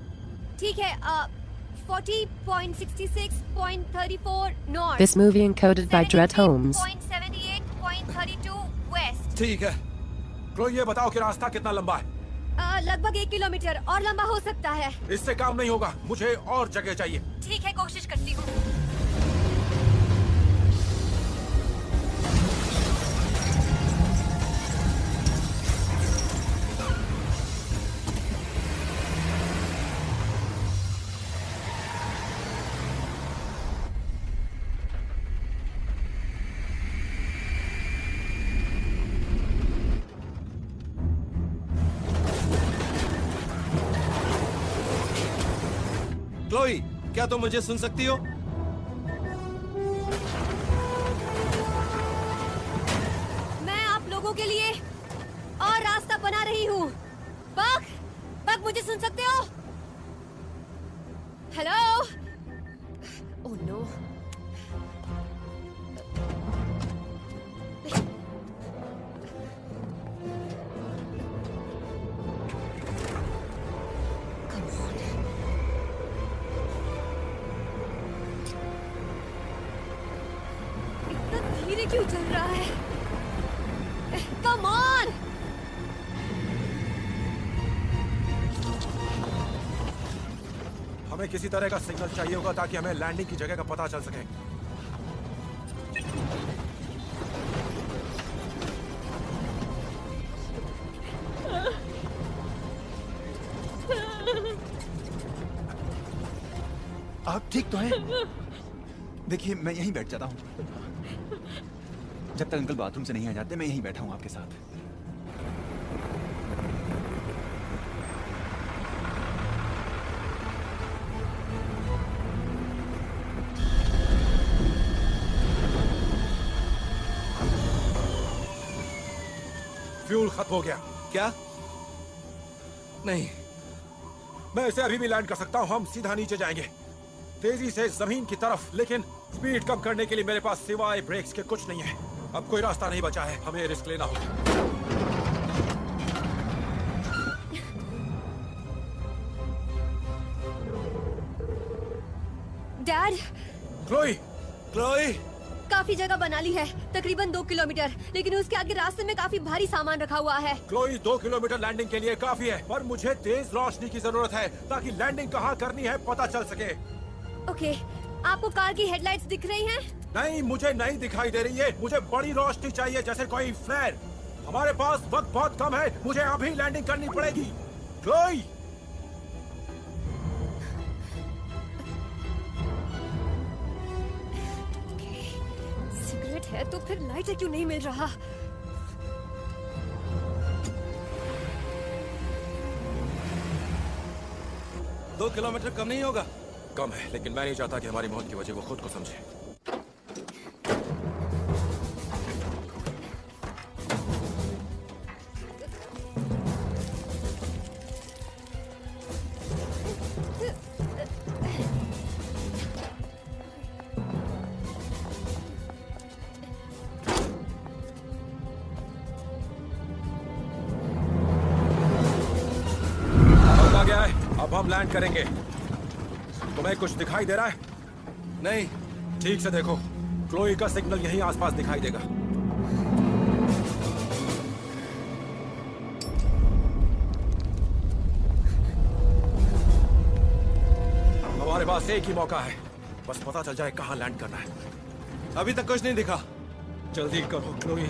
ठीक है, 40.66.34 north. This movie encoded by Dread Holmes. 78.32 west. ठीक है। क्लोई, ये बताओ कि रास्ता कितना लंबा है? लगभग 1 किलोमीटर और लंबा हो सकता है। इससे काम नहीं होगा, मुझे और जगह चाहिए। ठीक है, कोशिश करती हूँ। क्लोई, क्या तुम मुझे सुन सकती हो? मैं आप लोगों के लिए और रास्ता बना रही हूँ। बक, मुझे सुन सकते हो? हेलो? Oh no. धीरे क्यों चल रहा है? Come on! हमें किसी तरह का सिग्नल चाहिए होगा ताकि हमें लैंडिंग की जगह का पता चल सके। आप ठीक तो हैं? देखिए, मैं यहीं बैठ जाता हूँ। जब तक अंकल बाथरूम से नहीं आ जाते, मैं यहीं बैठा हूँ आपके साथ। फ्यूल खत्म हो गया। क्या? नहीं, मैं इसे अभी भी लैंड कर सकता हूँ। हम सीधा नीचे जाएंगे, तेजी से जमीन की तरफ। लेकिन स्पीड कम करने के लिए मेरे पास सिवाय ब्रेक्स के कुछ नहीं है। अब कोई रास्ता नहीं बचा है। हमें रिस्क लेना होगा। डैड। Chloe, Chloe. काफी जगह बना ली है, तकरीबन 2 किलोमीटर। लेकिन उसके आगे रास्ते में काफी भारी सामान रखा हुआ है। क्लोई, 2 किलोमीटर लैंडिंग के लिए काफी है, पर मुझे तेज रोशनी की जरूरत है ताकि लैंडिंग कहाँ करनी है पता चल सके। ओके, आपको कार की हेडलाइट्स दिख रही हैं? नहीं, मुझे नहीं दिखाई दे रही है। मुझे बड़ी रोशनी चाहिए, जैसे कोई फ्लेयर। हमारे पास वक्त बहुत कम है। मुझे अभी लैंडिंग करनी पड़ेगी। क्लोई। सिगरेट है तो फिर लाइटर क्यों नहीं मिल रहा? दो किलोमीटर कम नहीं होगा? कम है, लेकिन मैं नहीं चाहता कि हमारी मौत की वजह वो खुद को समझे। हम लैंड करेंगे। तुम्हें कुछ दिखाई दे रहा है? नहीं, ठीक से देखो। क्लोई का सिग्नल यहीं आसपास दिखाई देगा। हमारे पास एक ही मौका है, बस पता चल जाए कहां लैंड करना है। अभी तक कुछ नहीं दिखा। जल्दी करो क्लोई।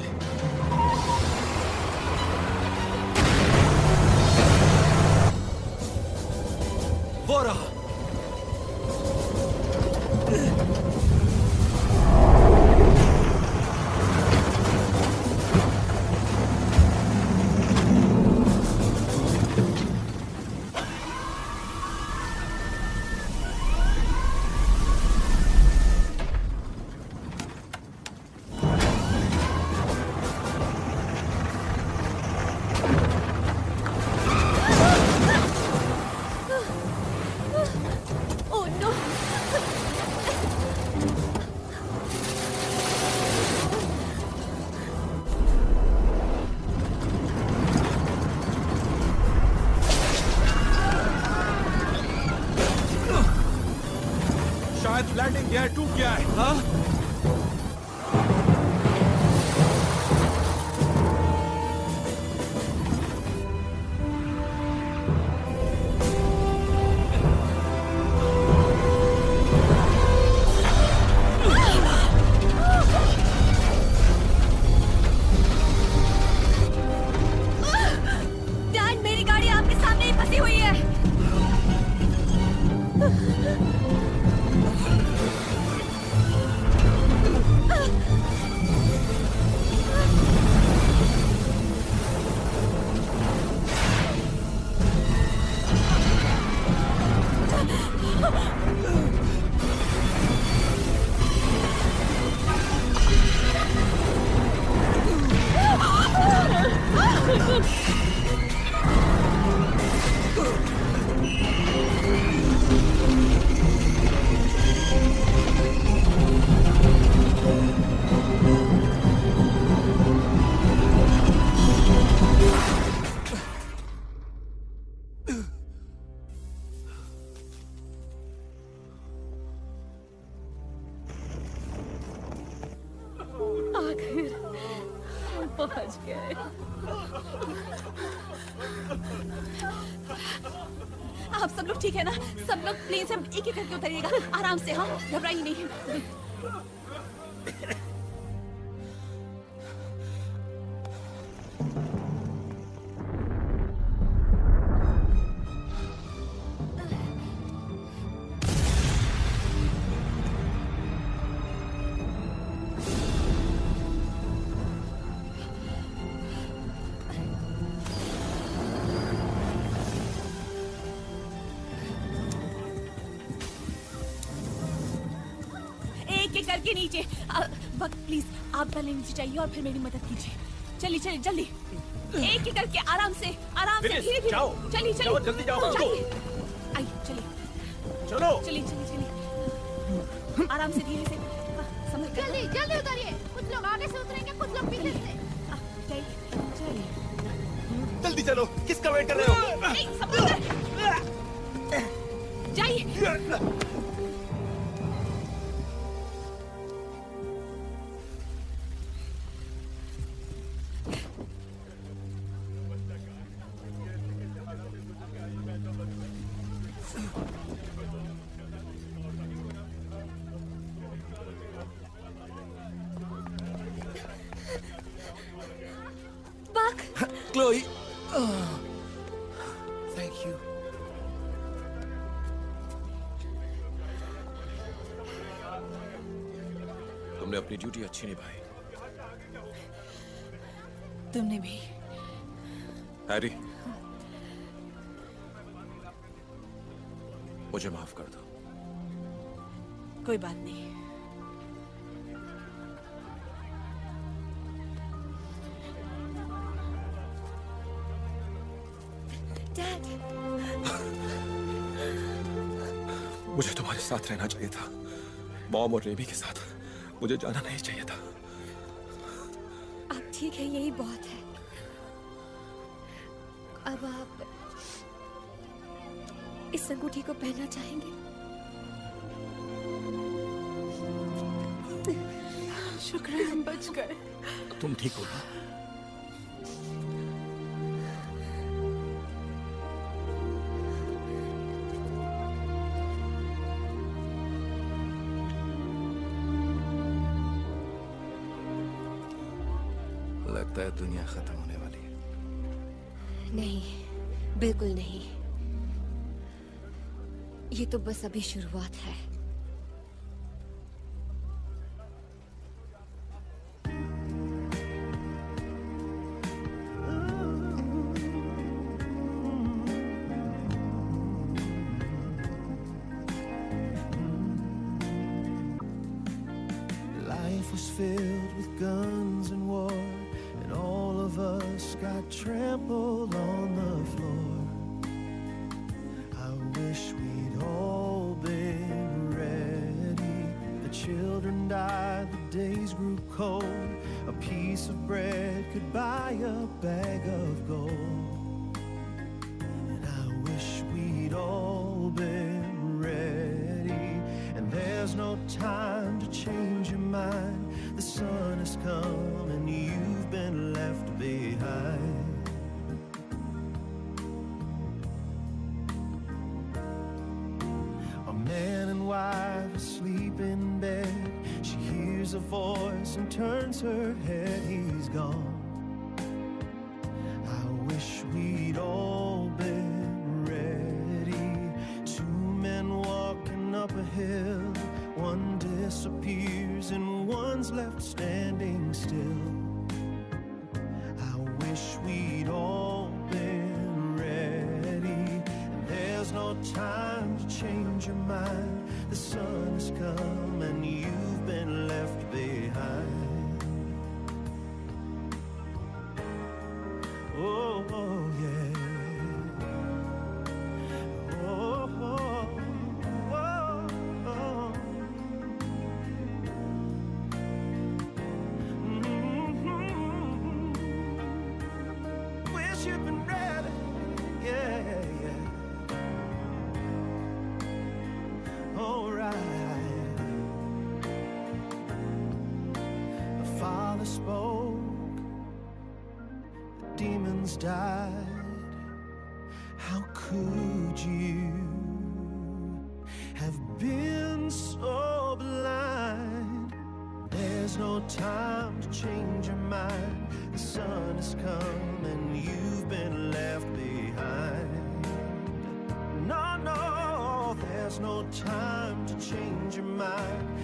वो रहा। लैंडिंग गियर टूट गया है। हाँ? डैड, मेरी गाड़ी आपके सामने ही फंसी हुई है। आखिर पहुंच गए। आप सब लोग ठीक है ना? सब लोग प्लेन से एक एक करके उतरिएगा, आराम से। हाँ, घबराइए नहीं। करके नीचे। वक्त प्लीज, आप पहले नीचे जाइए और फिर मेरी मदद कीजिए। चलिए चलिए जल्दी, एक एक करके आराम से धीरे धीरे। चलिए चलिए जल्दी जाओ। आइए चलिए चलो। चलिए चलिए चलिए, आराम से धीरे से संभल कर। जल्दी जल्दी उतरिए। कुछ लोग आगे से उतरेंगे, कुछ लोग पीछे से। जल्दी चलो, किसका वेट कर रहे हो? संभल कर जाइए। Chloe. Thank you. तुमने अपनी ड्यूटी अच्छी निभाई। तुमने भी। हैरी, मुझे माफ कर दो। कोई बात नहीं। मुझे तुम्हारे साथ रहना चाहिए था, मॉम और रेमी के साथ। मुझे जाना नहीं चाहिए था। आप ठीक है, यही बहुत है। अब इस अंगूठी को पहनना चाहेंगे? शुक्र है हम बच गए। तुम ठीक हो ना? लगता है दुनिया खत्म होने वाली है। नहीं, बिल्कुल नहीं। ये तो बस अभी शुरुआत है। Life was filled with guns and war, and all of us got trampled on the floor. I wish we'd all been ready. The children died, the days grew cold. A piece of bread could buy a bag of gold. And I wish we'd all been ready. And there's no time to change your mind. The sun has come and you've been left behind. A man and wife asleep in bed. She hears a voice and turns her head. He's gone. I wish we'd all been ready. Two men walking up a hill. One disappears and one's left standing still. I wish we'd all been ready. And there's no time to change your mind. The sun has come and you've been left behind. Oh, oh yeah. Oh, oh, oh, oh. Wish you'd been ready, yeah, yeah. All right. The Father spoke, the demons died. How could you have been so blind? There's no time to change your mind. The sun has come and you've been left behind. No, no, there's no time to change your mind.